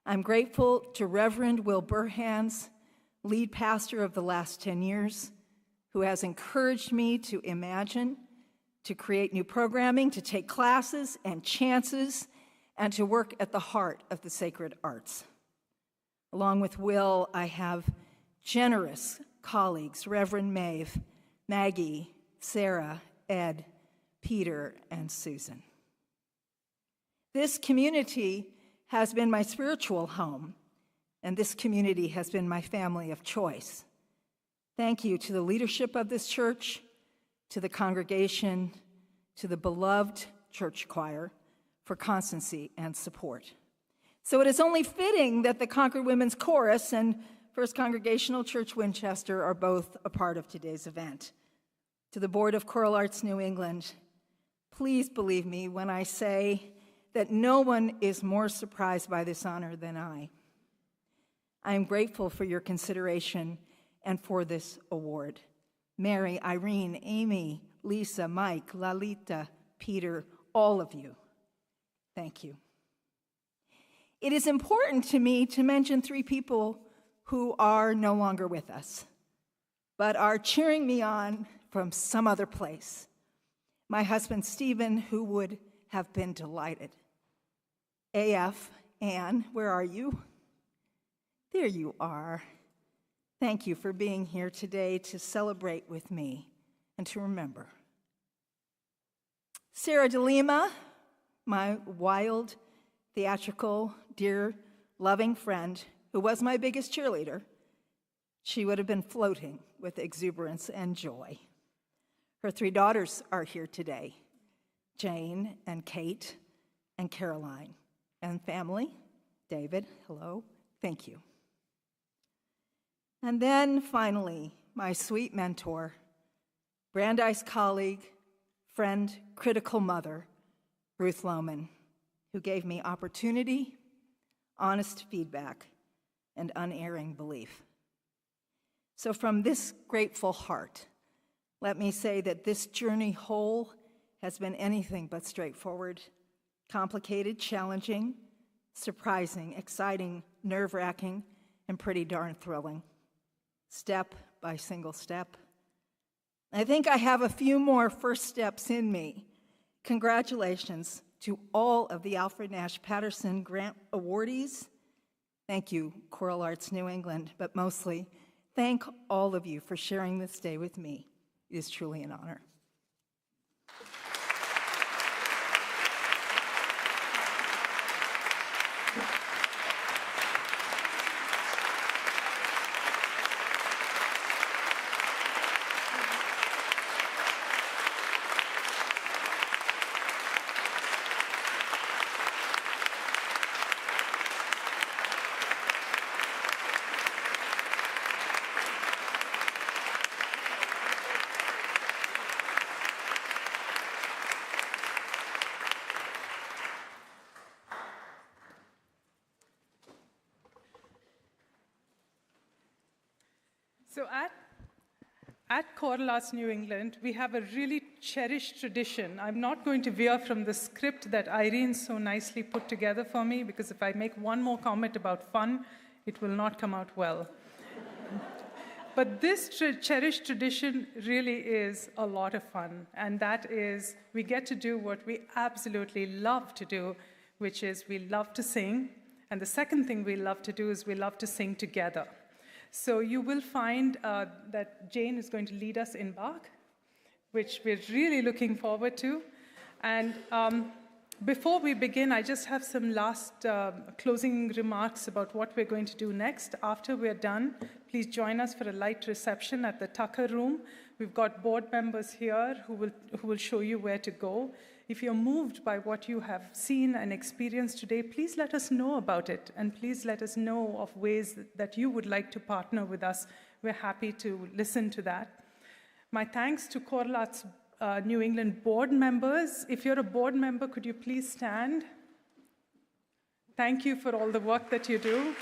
I'm grateful to Reverend Will Burhans, lead pastor of the last 10 years, who has encouraged me to imagine, to create new programming, to take classes and chances, and to work at the heart of the sacred arts. Along with Will, I have generous colleagues, Reverend Maeve, Maggie, Sarah, Ed, Peter, and Susan. This community has been my spiritual home, and this community has been my family of choice. Thank you to the leadership of this church, to the congregation, to the beloved church choir for constancy and support. So it is only fitting that the Concord Women's Chorus and First Congregational Church Winchester are both a part of today's event. To the Board of Choral Arts New England, please believe me when I say that no one is more surprised by this honor than I. I am grateful for your consideration and for this award. Mary, Irene, Amy, Lisa, Mike, Lalita, Peter, all of you, thank you. It is important to me to mention 3 people who are no longer with us, but are cheering me on from some other place. My husband, Stephen, who would have been delighted. AF, Anne, where are you? There you are. Thank you for being here today to celebrate with me and to remember. Sarah DeLima, my wild, theatrical, dear, loving friend, who was my biggest cheerleader, she would have been floating with exuberance and joy. Her 3 daughters are here today, Jane and Kate and Caroline. And family, David, hello, thank you. And then finally, my sweet mentor, Brandeis colleague, friend, critical mother, Ruth Lohman, who gave me opportunity, honest feedback, and unerring belief. So from this grateful heart, let me say that this journey whole has been anything but straightforward, complicated, challenging, surprising, exciting, nerve-wracking, and pretty darn thrilling, step by single step. I think I have a few more first steps in me. Congratulations to all of the Alfred Nash Patterson Grant awardees. Thank you, Choral Arts New England, but mostly, thank all of you for sharing this day with me. It is truly an honor. So at Choral Arts New England, we have a really cherished tradition. I'm not going to veer from the script that Irene so nicely put together for me, because if I make one more comment about fun, it will not come out well. But this cherished tradition really is a lot of fun, and that is we get to do what we absolutely love to do, which is we love to sing. And the second thing we love to do is we love to sing together. So you will find that Jane is going to lead us in Bach, which we're really looking forward to. And before we begin, I just have some last closing remarks about what we're going to do next. After we're done, please join us for a light reception at the Tucker Room. We've got board members here who will show you where to go. If you're moved by what you have seen and experienced today, please let us know about it, and please let us know of ways that you would like to partner with us. We're happy to listen to that. My thanks to Choral Arts New England board members. If you're a board member, could you please stand? Thank you for all the work that you do.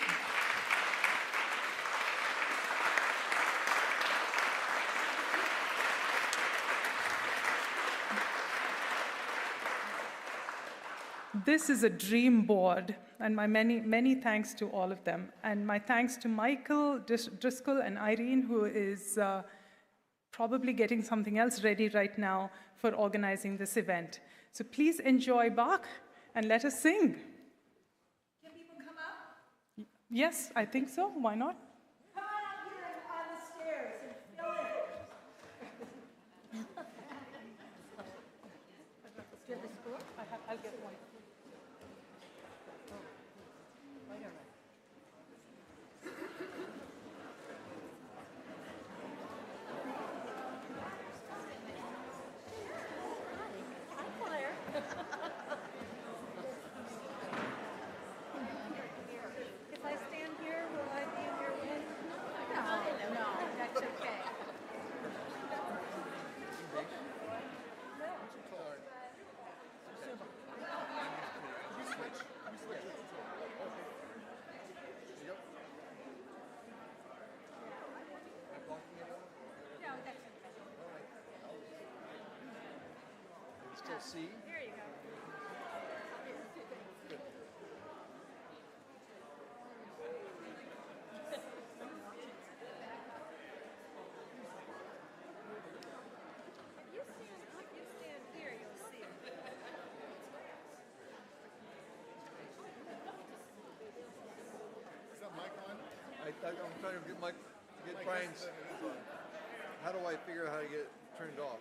This is a dream board, and my many thanks to all of them. And my thanks to Michael Driscoll and Irene, who is probably getting something else ready right now for organizing this event. So please enjoy Bach and let us sing. Can people come up? Yes, I think so. Why not? Come on up here on the stairs and fill in. Do you have the score? I'll get one. If I stand here, will I be in your way? No, that's okay. Still C? There you go. If you stand here, you'll see it. Is that mic on? I'm trying to get Brian's. How do I figure out how to get it turned off?